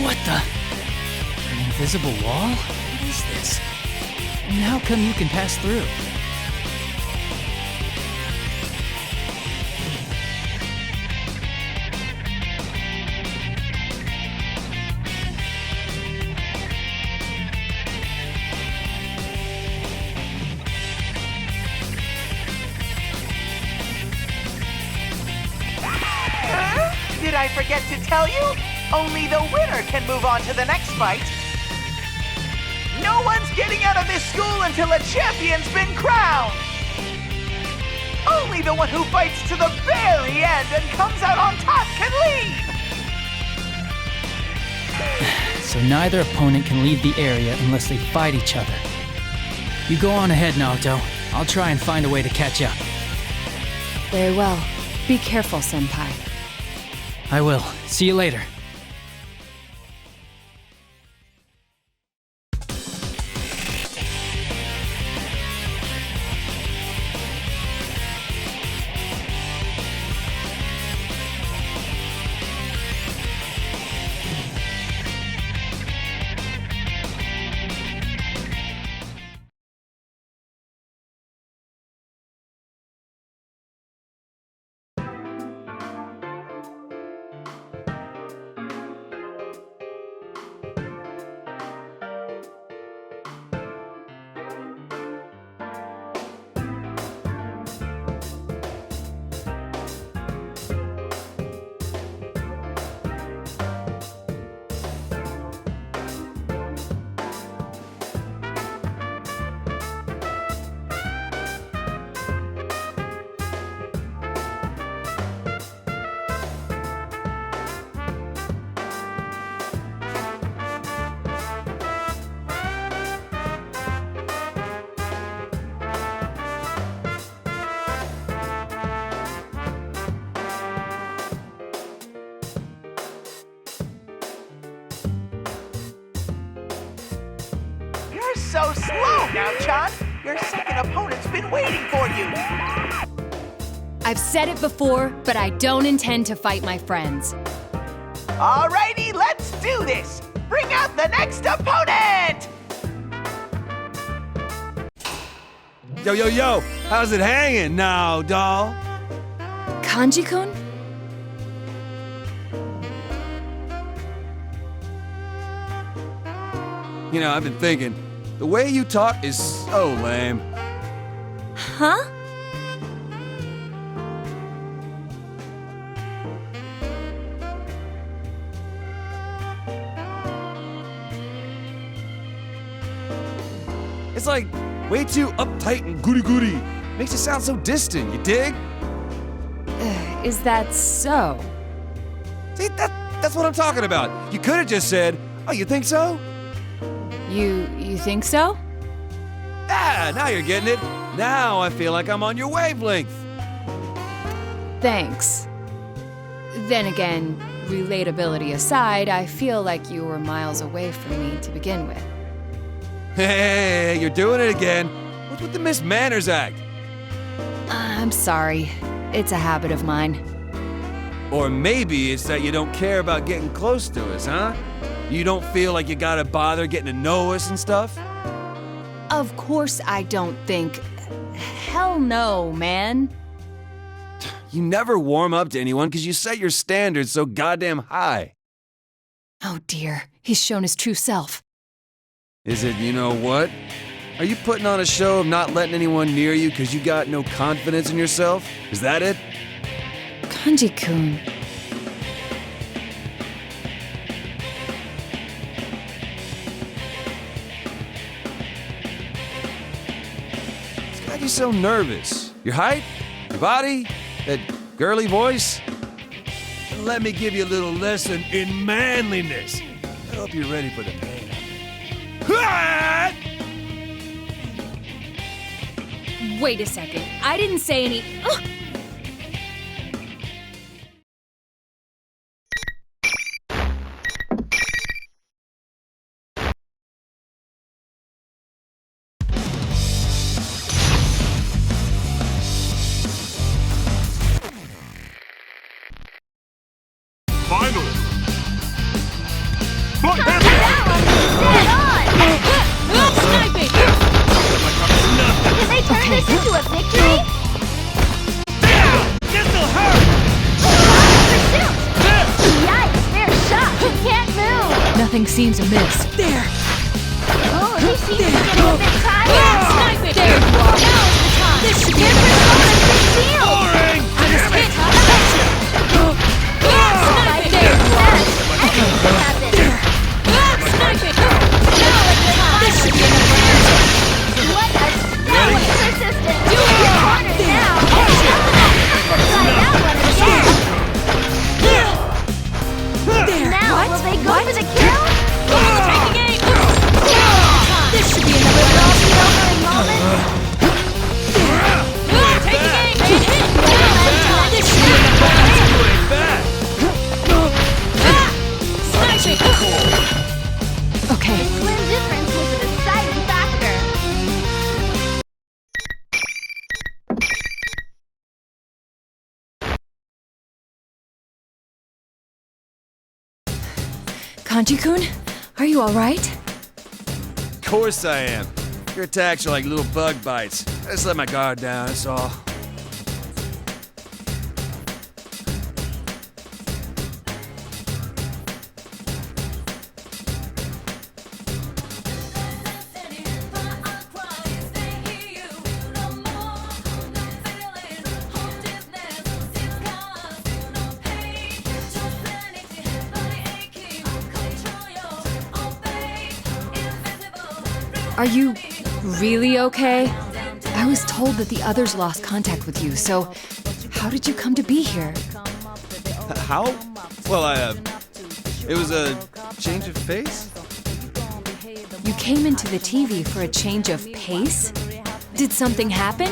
Speaker 12: What the? An invisible wall? What is this? And how come you can pass through?
Speaker 11: Did I forget to tell you? Only the winner can move on to the next fight. No one's getting out of this school until a champion's been crowned! Only the one who fights to the very end and comes out on top can leave!
Speaker 12: So neither opponent can leave the area unless they fight each other. You go on ahead, Naoto. I'll try and find a way to catch up.
Speaker 4: Very well. Be careful, Senpai.
Speaker 12: I will. See you later.
Speaker 11: You're so slow now, Chan. Your second opponent's been waiting for you.
Speaker 2: I've said it before, but I don't intend to fight my friends.
Speaker 11: Alrighty, let's do this. Bring out the next opponent!
Speaker 14: Yo, yo, yo, how's it hanging now, doll?
Speaker 2: Kanji-kun?
Speaker 14: You know, I've been thinking, the way you talk is so lame.
Speaker 2: Huh?
Speaker 14: It's like way too uptight and goody-goody. Makes you sound so distant, you dig?
Speaker 2: Is that so?
Speaker 14: See, that's what I'm talking about. You could have just said, oh, you think so?
Speaker 2: You think so?
Speaker 14: Ah, now you're getting it. Now I feel like I'm on your wavelength.
Speaker 2: Thanks. Then again, relatability aside, I feel like you were miles away from me to begin with.
Speaker 14: Hey, you're doing it again. What's with the Miss Manners act?
Speaker 2: I'm sorry. It's a habit of mine.
Speaker 14: Or maybe it's that you don't care about getting close to us, huh? You don't feel like you gotta bother getting to know us and stuff?
Speaker 2: Of course I don't think. Hell no, man.
Speaker 14: You never warm up to anyone because you set your standards so goddamn high.
Speaker 2: Oh dear, he's shown his true self.
Speaker 14: Is it you know what? Are you putting on a show of not letting anyone near you because you got no confidence in yourself? Is that it?
Speaker 2: Kanji-kun.
Speaker 14: What's got you so nervous? Your height? Your body? That girly voice? Let me give you a little lesson in manliness. I hope you're ready for the pain.
Speaker 2: Wait a second. I didn't say any. Ugh!
Speaker 10: Final.
Speaker 3: Can they turn this into a victory?
Speaker 10: This'll hurt!
Speaker 3: Pursuit! Yikes, they're shocked and can't move!
Speaker 2: Nothing seems amiss. There!
Speaker 3: Oh, they seem to be getting a bit tired!
Speaker 2: Snipe it! There you are! Now is the time!
Speaker 3: This should get concealed!
Speaker 10: Boring!
Speaker 2: I was hit!
Speaker 3: Snipe it! There you are! Anything can happen!
Speaker 2: Snipe it! Now is the time! This should be enough.
Speaker 3: What a stubborn persistent! You're cornered now!
Speaker 4: Kanji-kun, are you alright?
Speaker 14: Of course I am. Your attacks are like little bug bites. I just let my guard down, that's all.
Speaker 4: Are you really okay? I was told that the others lost contact with you, so how did you come to be here?
Speaker 14: How? Well, it was a change of pace?
Speaker 4: You came into the TV for a change of pace? Did something happen?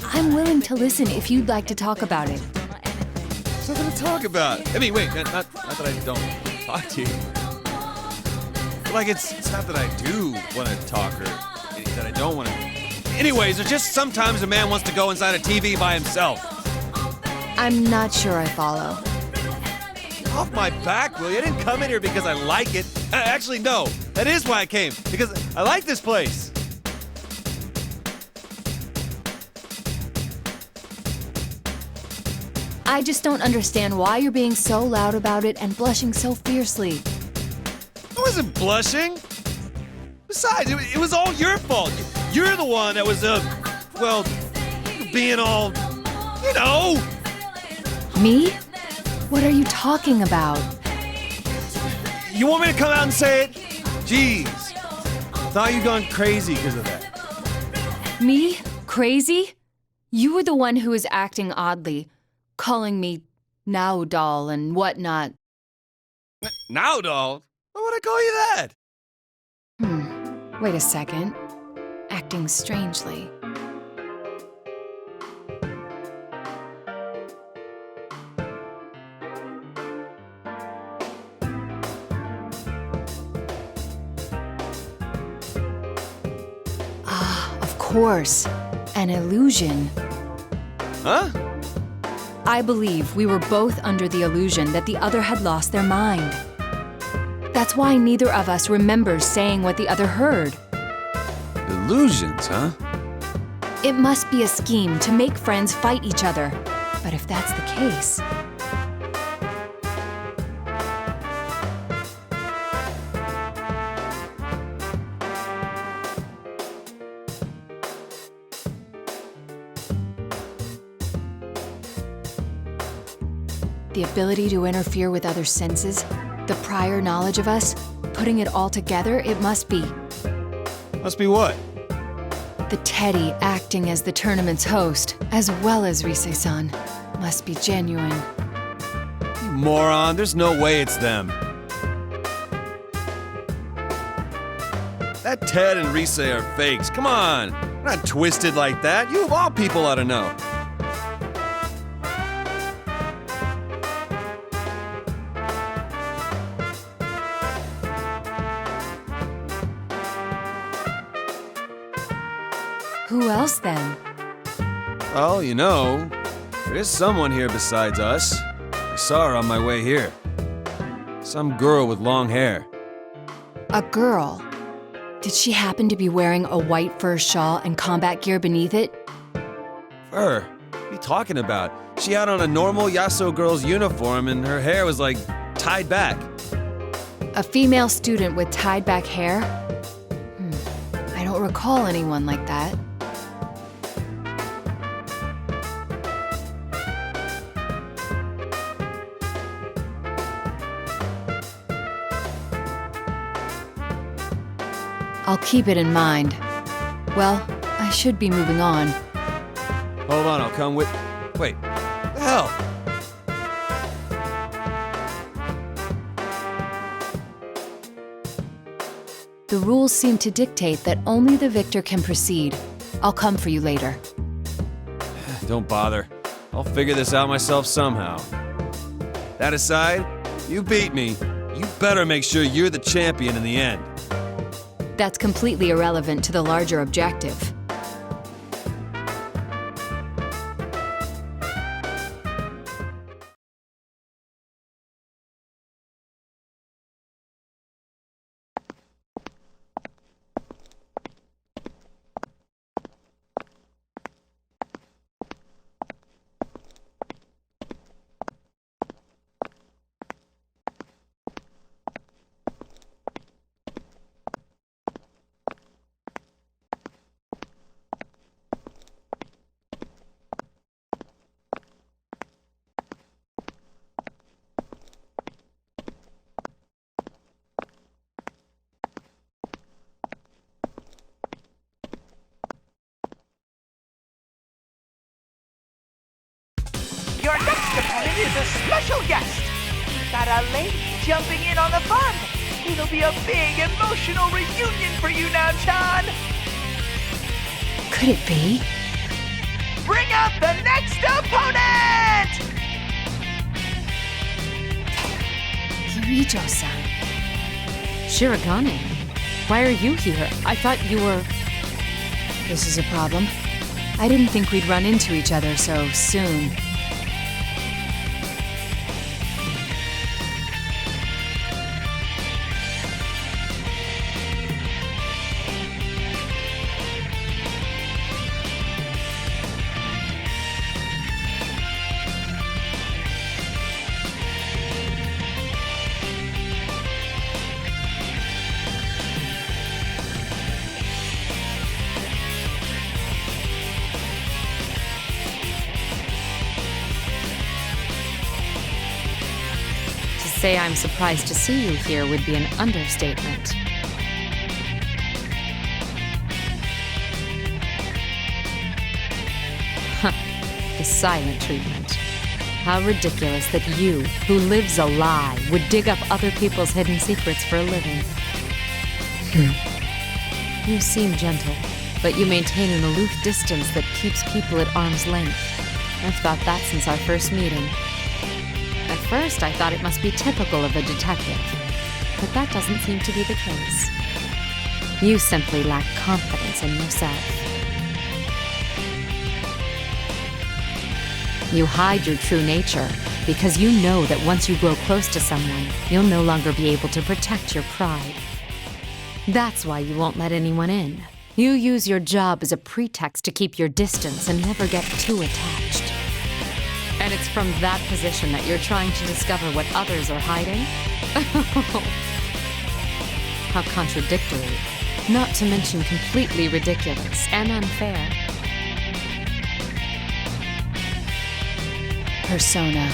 Speaker 4: I'm willing to listen if you'd like to talk about it.
Speaker 14: There's nothing to talk about. I mean, wait, not that I don't talk to you. Like, it's not that I do want to talk or that I don't want to. Anyways, it's just sometimes a man wants to go inside a TV by himself.
Speaker 4: I'm not sure I follow.
Speaker 14: Off my back, will you? I didn't come in here because I like it. Actually, no. That is why I came. Because I like this place.
Speaker 4: I just don't understand why you're being so loud about it and blushing so fiercely.
Speaker 14: I wasn't blushing. Besides, it was all your fault. You're the one that was, well, being all, you know.
Speaker 4: Me? What are you talking about?
Speaker 14: You want me to come out and say it? Jeez. Thought you'd gone crazy because of that.
Speaker 4: Me? Crazy? You were the one who was acting oddly, calling me now doll and whatnot.
Speaker 14: Now doll? Why would I call you that?
Speaker 4: Wait a second. Acting strangely. Ah, of course. An illusion.
Speaker 14: Huh?
Speaker 4: I believe we were both under the illusion that the other had lost their mind. That's why neither of us remembers saying what the other heard.
Speaker 14: Illusions, huh?
Speaker 4: It must be a scheme to make friends fight each other. But if that's the case... The ability to interfere with other senses, the prior knowledge of us, putting it all together, it must be.
Speaker 14: Must be what?
Speaker 4: The Teddy acting as the tournament's host, as well as Rise-san, must be genuine.
Speaker 14: You moron, there's no way it's them. That Ted and Rise are fakes. Come on, we're not twisted like that. You of all people ought to know.
Speaker 4: Who else then?
Speaker 14: Well, you know, there is someone here besides us. I saw her on my way here. Some girl with long hair.
Speaker 4: A girl? Did she happen to be wearing a white fur shawl and combat gear beneath it?
Speaker 14: Fur? What are you talking about? She had on a normal Yaso girl's uniform and her hair was like tied back.
Speaker 4: A female student with tied back hair? I don't recall anyone like that. I'll keep it in mind. Well, I should be moving on.
Speaker 14: Hold on, I'll come with... Wait, what the hell?
Speaker 4: The rules seem to dictate that only the victor can proceed. I'll come for you later.
Speaker 14: Don't bother. I'll figure this out myself somehow. That aside, you beat me. You better make sure you're the champion in the end.
Speaker 4: That's completely irrelevant to the larger objective.
Speaker 11: there's a special guest. Got a lady jumping in on the fun. It'll be a big emotional reunion for you now, Chan.
Speaker 4: Could it be?
Speaker 11: Bring out the next opponent!
Speaker 2: Kirijo-san.
Speaker 6: Shirogane, why are you here? I thought you were...
Speaker 2: This is a problem. I didn't think we'd run into each other so soon.
Speaker 6: To say I'm surprised to see you here would be an understatement. Huh, the silent treatment. How ridiculous that you, who lives a lie, would dig up other people's hidden secrets for a living. You seem gentle, but you maintain an aloof distance that keeps people at arm's length. I've thought that since our first meeting. At first, I thought it must be typical of a detective, but that doesn't seem to be the case. You simply lack confidence in yourself. You hide your true nature because you know that once you grow close to someone, you'll no longer be able to protect your pride. That's why you won't let anyone in. You use your job as a pretext to keep your distance and never get too attached. And it's from that position that you're trying to discover what others are hiding? How contradictory. Not to mention completely ridiculous and unfair.
Speaker 2: Persona.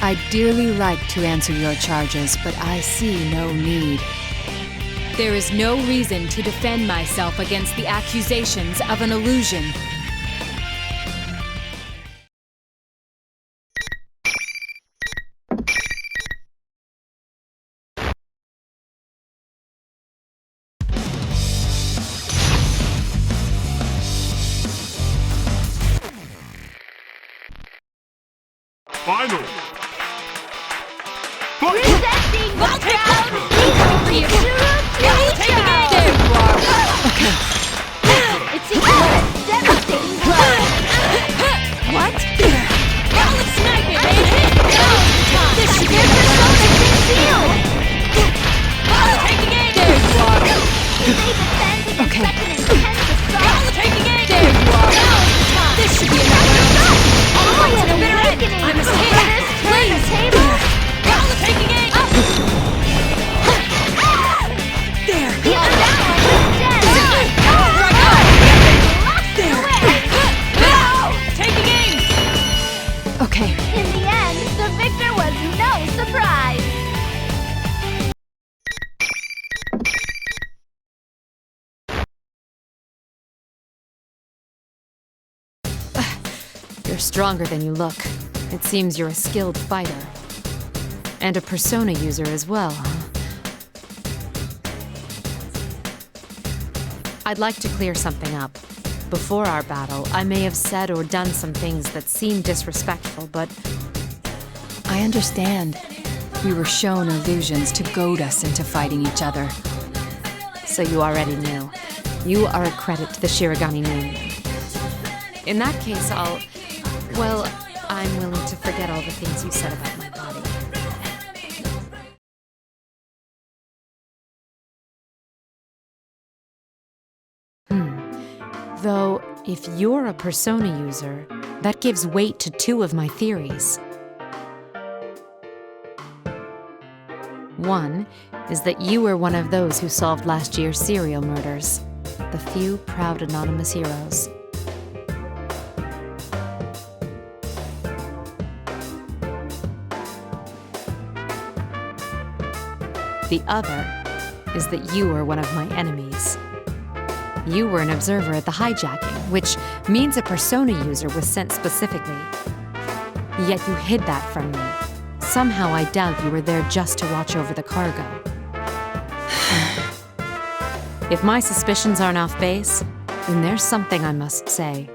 Speaker 2: I'd dearly like to answer your charges, but I see no need. There is no reason to defend myself against the accusations of an illusion.
Speaker 10: Final!
Speaker 3: Presenting the crowd,
Speaker 2: Take it again! There you are! Okay.
Speaker 3: It's a devastating blow.
Speaker 2: What? Now let's snipe it, baby! This should be
Speaker 3: Their persona concealed.
Speaker 2: Take it again! There you are!
Speaker 3: They defend against
Speaker 2: Okay.
Speaker 3: such an intense assault.
Speaker 2: Take it again! There you are! This should be enough!
Speaker 3: Oh,
Speaker 2: It's
Speaker 3: an
Speaker 2: a bitter end!
Speaker 3: awakening.
Speaker 2: I'm a
Speaker 3: Will this turn the table?
Speaker 2: Take it again! There!
Speaker 3: The unbalanced is dead.
Speaker 2: Take the game! Okay.
Speaker 3: In the end, the victor was no surprise.
Speaker 6: You're stronger than you look. It seems you're a skilled fighter. And a persona user as well, huh? I'd like to clear something up. Before our battle, I may have said or done some things that seemed disrespectful, but
Speaker 2: I understand. We were shown illusions to goad us into fighting each other.
Speaker 6: so you already knew. You are a credit to the Shirogane name. In that case, well, I'm willing to forget all the things you said about my body. Though, if you're a persona user, that gives weight to two of my theories. One is that you were one of those who solved last year's serial murders. The few proud anonymous heroes. The other is that you are one of my enemies. You were an observer at the hijacking, which means a persona user was sent specifically. Yet you hid that from me. Somehow I doubt you were there just to watch over the cargo. If my suspicions aren't off base, then there's something I must say.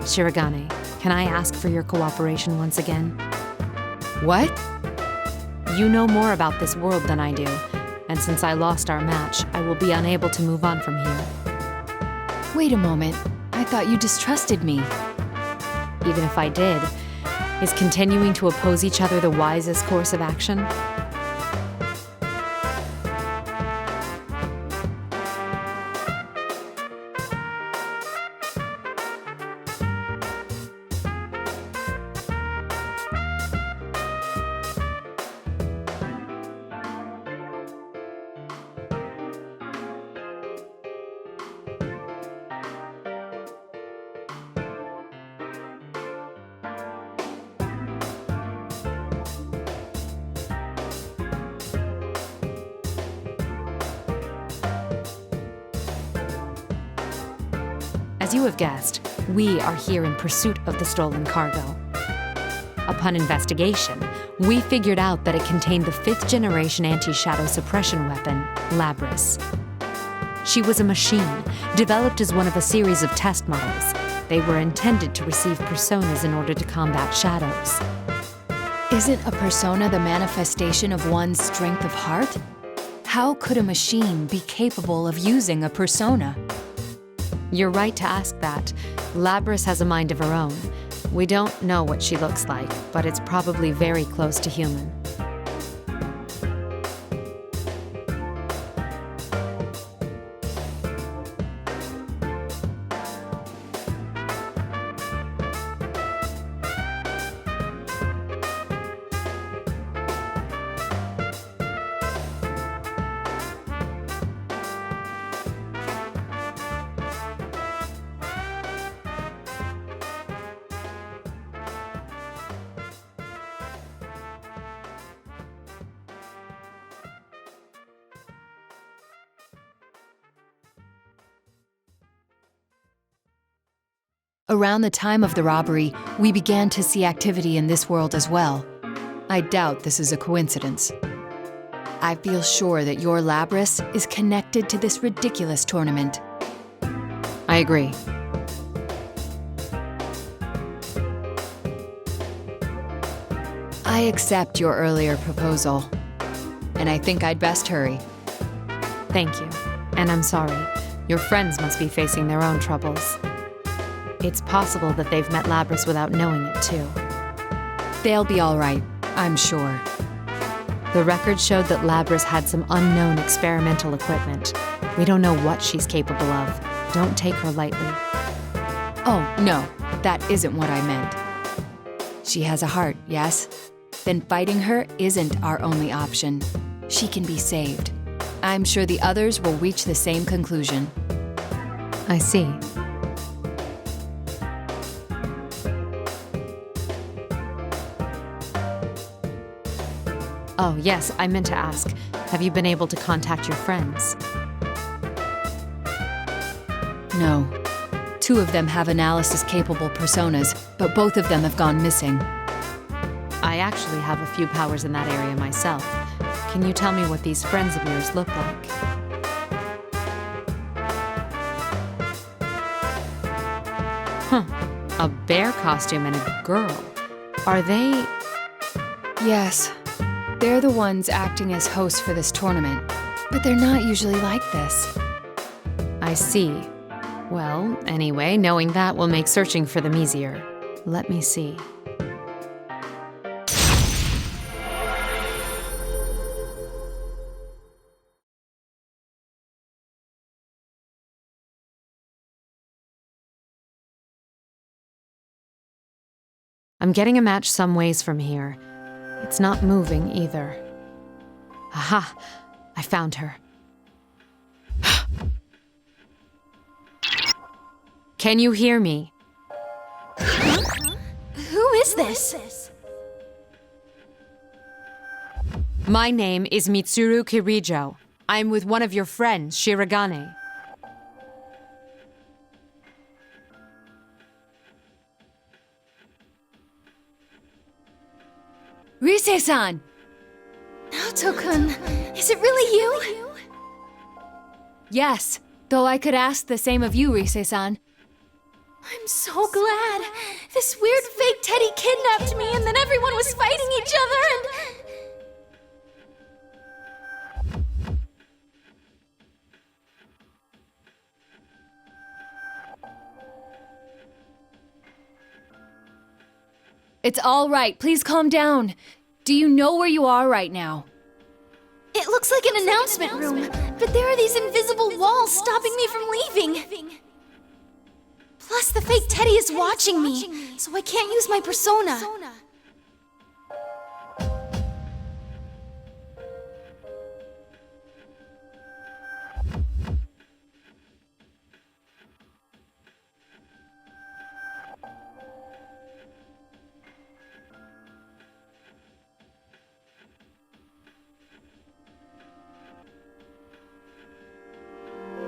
Speaker 6: Shirogane, can I ask for your cooperation once again?
Speaker 4: What?
Speaker 6: You know more about this world than I do, and since I lost our match, I will be unable to move on from here.
Speaker 4: Wait a moment. I thought you distrusted me.
Speaker 6: Even if I did, is continuing to oppose each other the wisest course of action? As you have guessed, we are here in pursuit of the stolen cargo. Upon investigation, we figured out that it contained the 5th-generation anti-shadow suppression weapon, Labris. She was a machine, developed as one of a series of test models. They were intended to receive personas in order to combat shadows.
Speaker 4: Isn't a persona the manifestation of one's strength of heart? How could a machine be capable of using a persona?
Speaker 6: You're right to ask that. Labris has a mind of her own. We don't know what she looks like, but it's probably very close to human.
Speaker 4: Around the time of the robbery, we began to see activity in this world as well. I doubt this is a coincidence. I feel sure that your Labris is connected to this ridiculous tournament.
Speaker 6: I agree.
Speaker 4: I accept your earlier proposal, and I think I'd best hurry.
Speaker 6: Thank you, and I'm sorry. Your friends must be facing their own troubles. It's possible that they've met Labris without knowing it, too.
Speaker 4: They'll be all right, I'm sure.
Speaker 6: The record showed that Labris had some unknown experimental equipment. We don't know what she's capable of. Don't take her lightly.
Speaker 4: Oh, no, that isn't what I meant. She has a heart, yes? Then fighting her isn't our only option. She can be saved. I'm sure the others will reach the same conclusion.
Speaker 6: I see. Oh, yes, I meant to ask. Have you been able to contact your friends?
Speaker 4: No. 2 of them have analysis-capable personas, but both of them have gone missing.
Speaker 6: I actually have a few powers in that area myself. Can you tell me what these friends of yours look like? Huh. A bear costume and a girl. Are they...
Speaker 4: Yes. They're the ones acting as hosts for this tournament, but they're not usually like this.
Speaker 6: I see. Well, anyway, knowing that will make searching for them easier. Let me see. I'm getting a match some ways from here. It's not moving either. Aha! I found her. Can you hear me?
Speaker 15: Who is this?
Speaker 6: My name is Mitsuru Kirijo. I'm with one of your friends, Shirogane.
Speaker 2: Rise-san!
Speaker 15: Naoto-kun, is it really you?
Speaker 2: Yes, though I could ask the same of you, Rise-san.
Speaker 15: I'm so glad. This weird fake Teddy kidnapped me and then everyone was fighting each other and...
Speaker 2: It's all right. Please calm down. Do you know where you are right now?
Speaker 15: It looks like an announcement room, but there are these invisible walls stopping me from leaving. Plus, the fake Teddy is watching me, so I can't use my persona.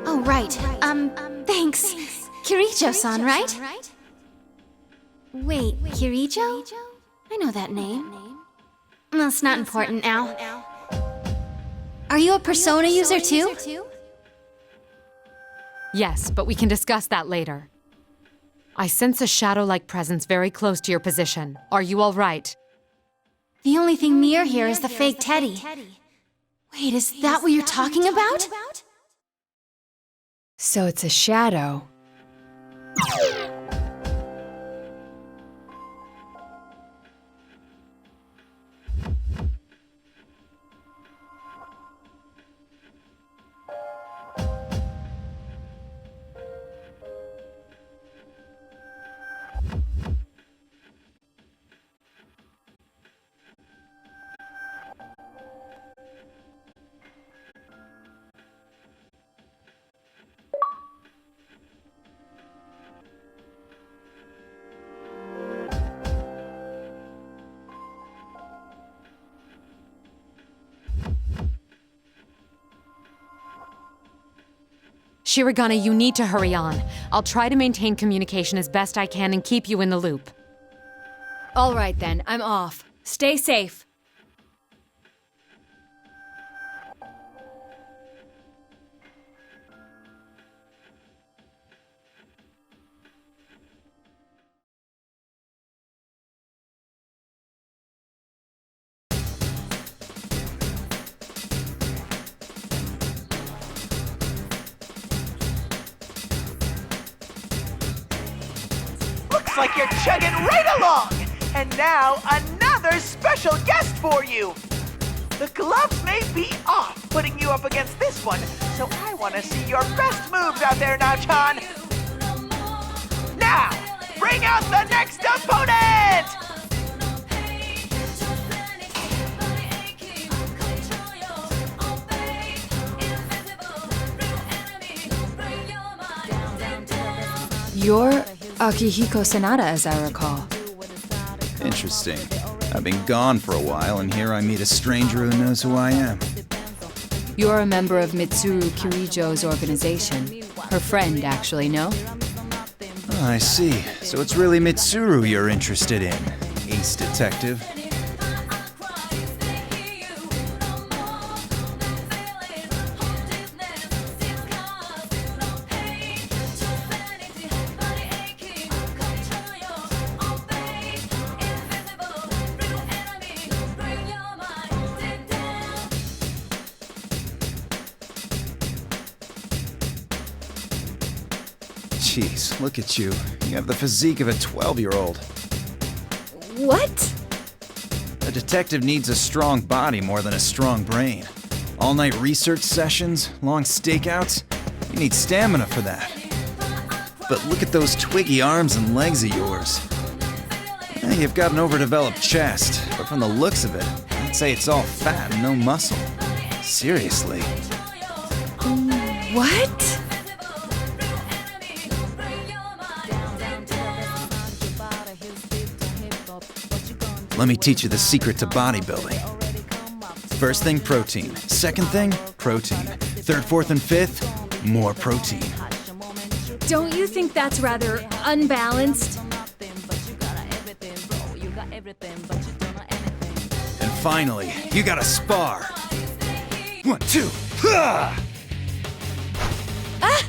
Speaker 15: Oh, right. Thanks. Kirijo-san, right? Wait, Kirijo? I know that name. That's not important now. Are you a persona user too?
Speaker 6: Yes, but we can discuss that later. I sense a shadow-like presence very close to your position. Are you all right?
Speaker 15: The only thing near here is the fake Teddy. Wait, is that what you're talking about?
Speaker 2: So it's a shadow.
Speaker 6: Shirogane, you need to hurry on. I'll try to maintain communication as best I can and keep you in the loop.
Speaker 2: All right then, I'm off. Stay safe.
Speaker 11: Looks like you're chugging right along! And now, another special guest for you! The gloves may be off putting you up against this one, so I want to see your best moves out there now, Chan! Now, bring out the next opponent!
Speaker 4: You're Akihiko Sanada, as I recall.
Speaker 9: Interesting. I've been gone for a while, and here I meet a stranger who knows who I am.
Speaker 4: You're a member of Mitsuru Kirijo's organization. Her friend, actually, no?
Speaker 9: Oh, I see. So it's really Mitsuru you're interested in, ace detective. Jeez, look at you. You have the physique of a 12-year-old.
Speaker 15: What?
Speaker 9: A detective needs a strong body more than a strong brain. All-night research sessions, long stakeouts. You need stamina for that. But look at those twiggy arms and legs of yours. You've got an overdeveloped chest, but from the looks of it, I'd say it's all fat and no muscle. Seriously.
Speaker 4: What?
Speaker 9: Let me teach you the secret to bodybuilding. First thing, protein. Second thing, protein. Third, fourth, and fifth, more protein.
Speaker 2: Don't you think that's rather unbalanced?
Speaker 9: And finally, you gotta spar. 1, 2, ha!
Speaker 4: Ah!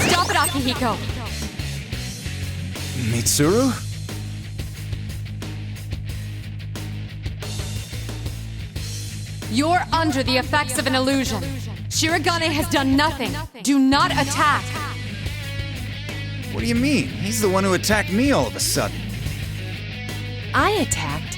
Speaker 6: Stop it, Akihiko!
Speaker 9: Mitsuru?
Speaker 6: You're under the effects of an illusion. Shirogane has done nothing. Do not attack!
Speaker 9: What do you mean? He's the one who attacked me all of a sudden.
Speaker 4: I attacked.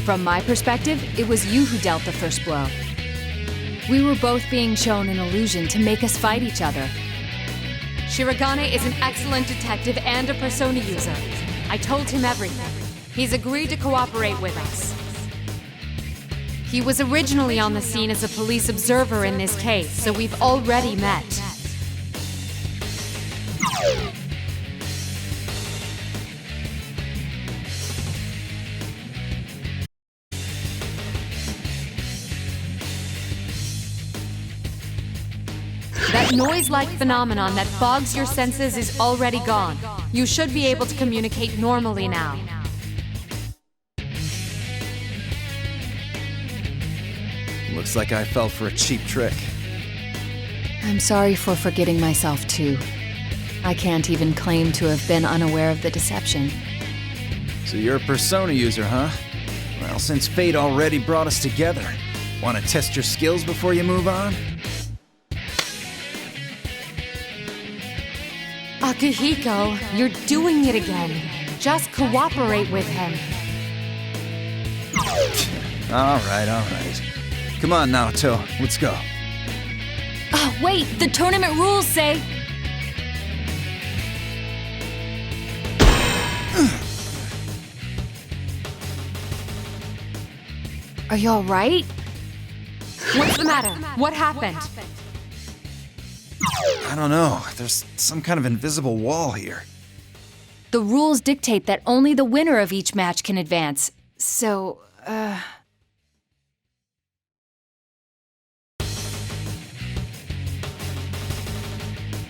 Speaker 4: From my perspective, it was you who dealt the first blow. We were both being shown an illusion to make us fight each other.
Speaker 6: Shirogane is an excellent detective and a persona user. I told him everything. He's agreed to cooperate with us. He was originally on the scene as a police observer in this case, so we've already met. That noise-like phenomenon that fogs your senses is already gone. You should be able to communicate normally now.
Speaker 9: Looks like I fell for a cheap trick.
Speaker 4: I'm sorry for forgetting myself too. I can't even claim to have been unaware of the deception.
Speaker 9: So you're a persona user, huh? Well, since fate already brought us together, want to test your skills before you move on?
Speaker 6: Akihiko, you're doing it again. Just cooperate with him.
Speaker 9: All right. Come on, Naoto, let's go.
Speaker 2: Oh, wait, the tournament rules say...
Speaker 4: Are you all right?
Speaker 6: What's the matter? What happened?
Speaker 9: I don't know. There's some kind of invisible wall here.
Speaker 4: The rules dictate that only the winner of each match can advance. So,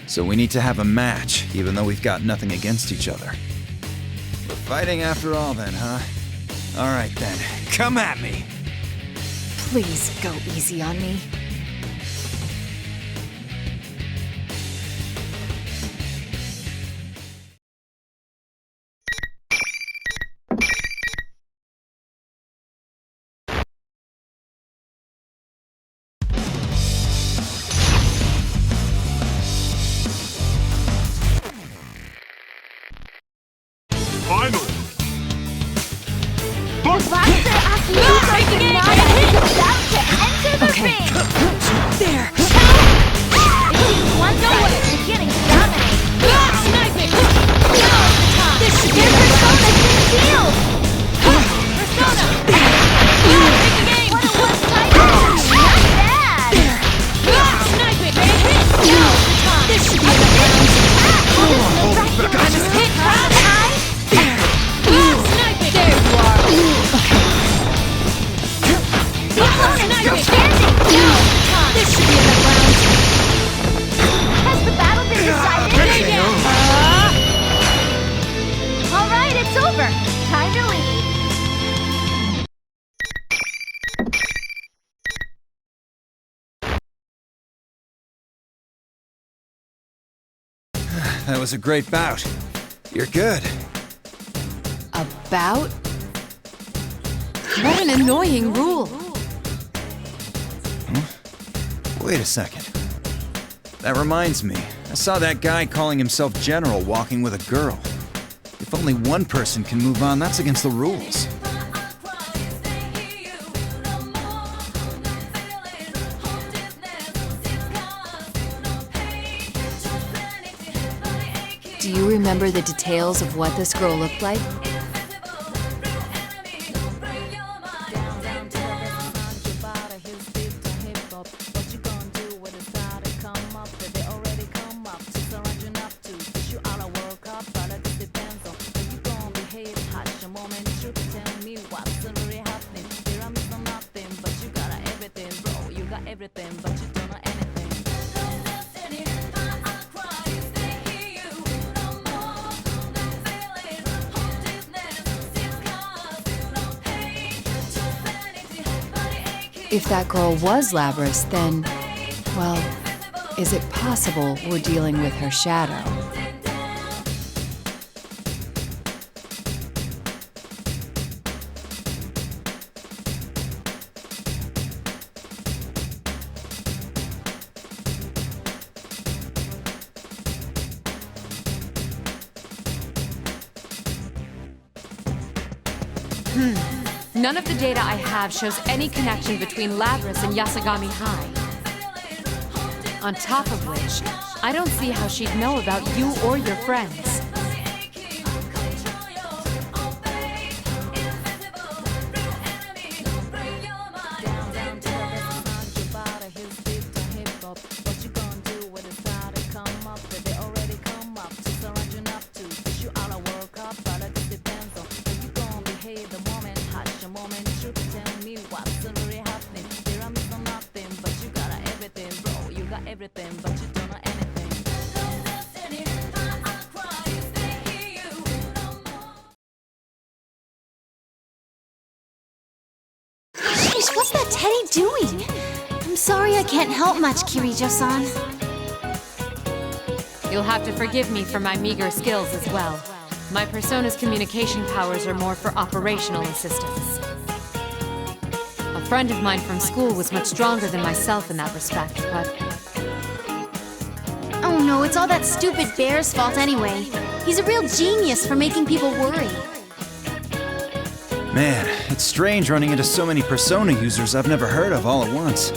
Speaker 9: So we need to have a match, even though we've got nothing against each other. We're fighting after all then, huh? All right then, come at me!
Speaker 4: Please go easy on me.
Speaker 10: Finally!
Speaker 15: Master Akihiko did not have to enter the ring!
Speaker 9: That was a great bout. You're good.
Speaker 6: A bout? What an annoying rule.
Speaker 9: Wait a second. That reminds me. I saw that guy calling himself General walking with a girl. If only one person can move on, that's against the rules.
Speaker 4: Do you remember the details of what this girl looked like? If that girl was Labrys, then, well, is it possible we're dealing with her shadow?
Speaker 6: None of the data I have shows any connection between Labrys and Yasagami High. On top of which, I don't see how she'd know about you or your friends.
Speaker 15: Sheesh, what's that Teddy doing? I'm sorry I can't help much, Kirijo-san.
Speaker 6: You'll have to forgive me for my meager skills as well. My persona's communication powers are more for operational assistance. A friend of mine from school was much stronger than myself in that respect, but...
Speaker 15: Oh no, it's all that stupid bear's fault anyway. He's a real genius for making people worry.
Speaker 9: Man, it's strange running into so many Persona users I've never heard of all at once.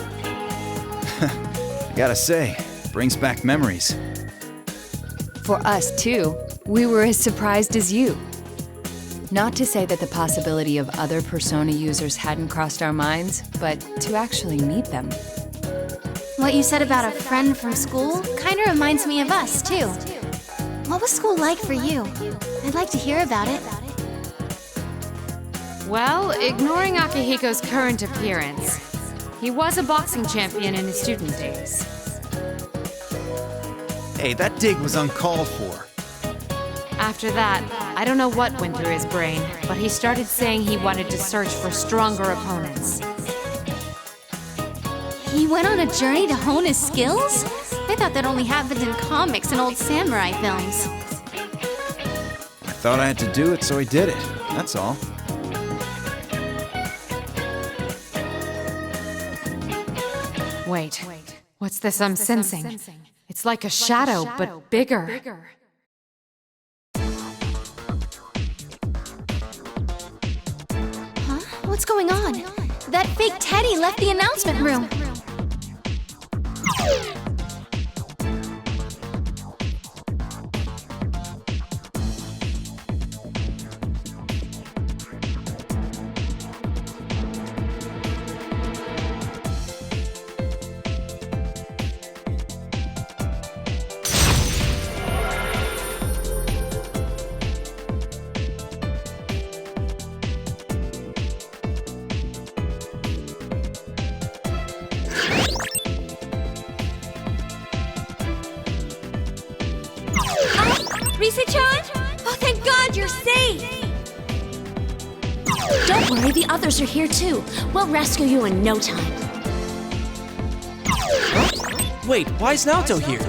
Speaker 9: I gotta say, it brings back memories.
Speaker 4: For us, too. We were as surprised as you. Not to say that the possibility of other Persona users hadn't crossed our minds, but to actually meet them.
Speaker 15: What you said about a friend from school kinda reminds me of us, too. What was school like for you? I'd like to hear about it.
Speaker 6: Well, ignoring Akihiko's current appearance, he was a boxing champion in his student days.
Speaker 9: Hey, that dig was uncalled for.
Speaker 6: After that, I don't know what went through his brain, but he started saying he wanted to search for stronger opponents.
Speaker 15: He went on a journey to hone his skills? I thought that only happened in comics and old samurai films.
Speaker 9: I thought I had to do it, so I did it. That's all.
Speaker 6: Wait, what's this I'm sensing? It's like a shadow, but bigger.
Speaker 15: Huh? What's going on? That fake Teddy left the announcement room.
Speaker 16: Rise-chan? Oh, thank God you're safe!
Speaker 15: Don't worry, the others are here too. We'll rescue you in no time.
Speaker 13: Wait, why is Naoto here?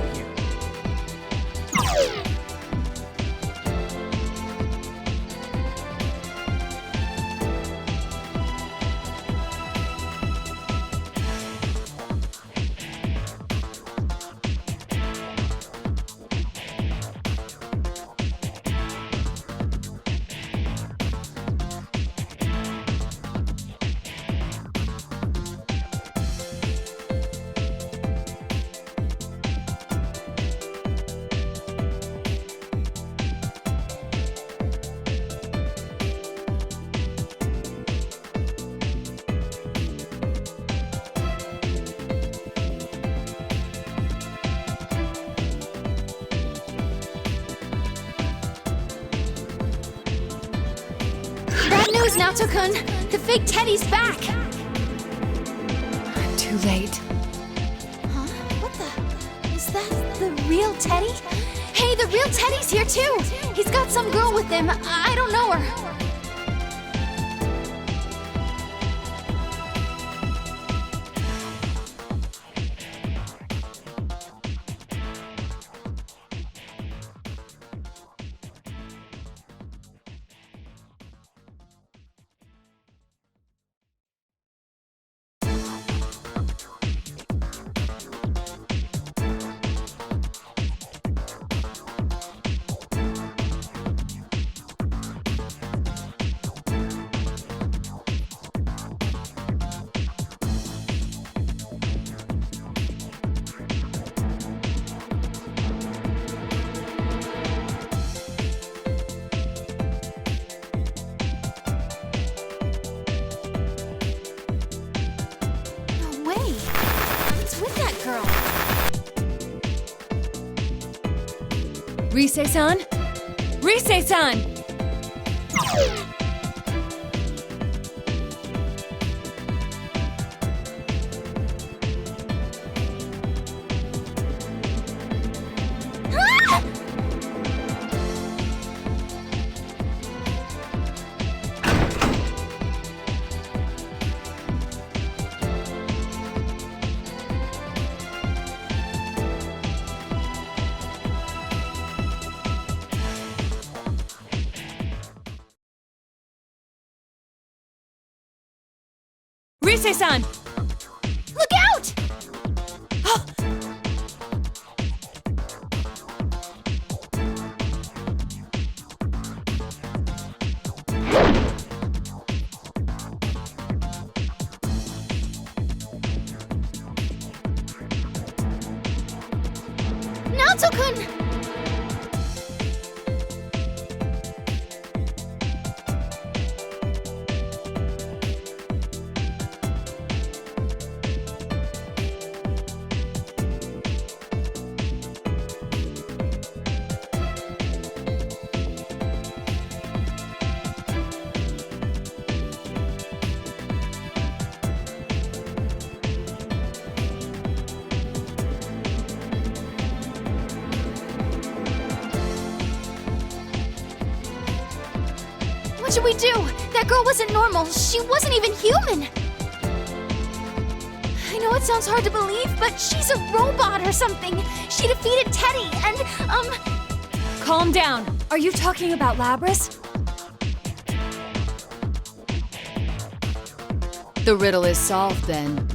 Speaker 15: Naoto-kun! The fake Teddy's back!
Speaker 2: I'm too late.
Speaker 15: Huh? What the? Is that the real Teddy? Hey, the real Teddy's here too! He's got some girl with him. I don't know her.
Speaker 2: Rise-san? Rise-san! Rise-san!
Speaker 15: Look out! Naoto-kun! What should we do? That girl wasn't normal. She wasn't even human. I know it sounds hard to believe, but she's a robot or something. She defeated Teddy and,
Speaker 2: Calm down. Are you talking about Labras?
Speaker 4: The riddle is solved then.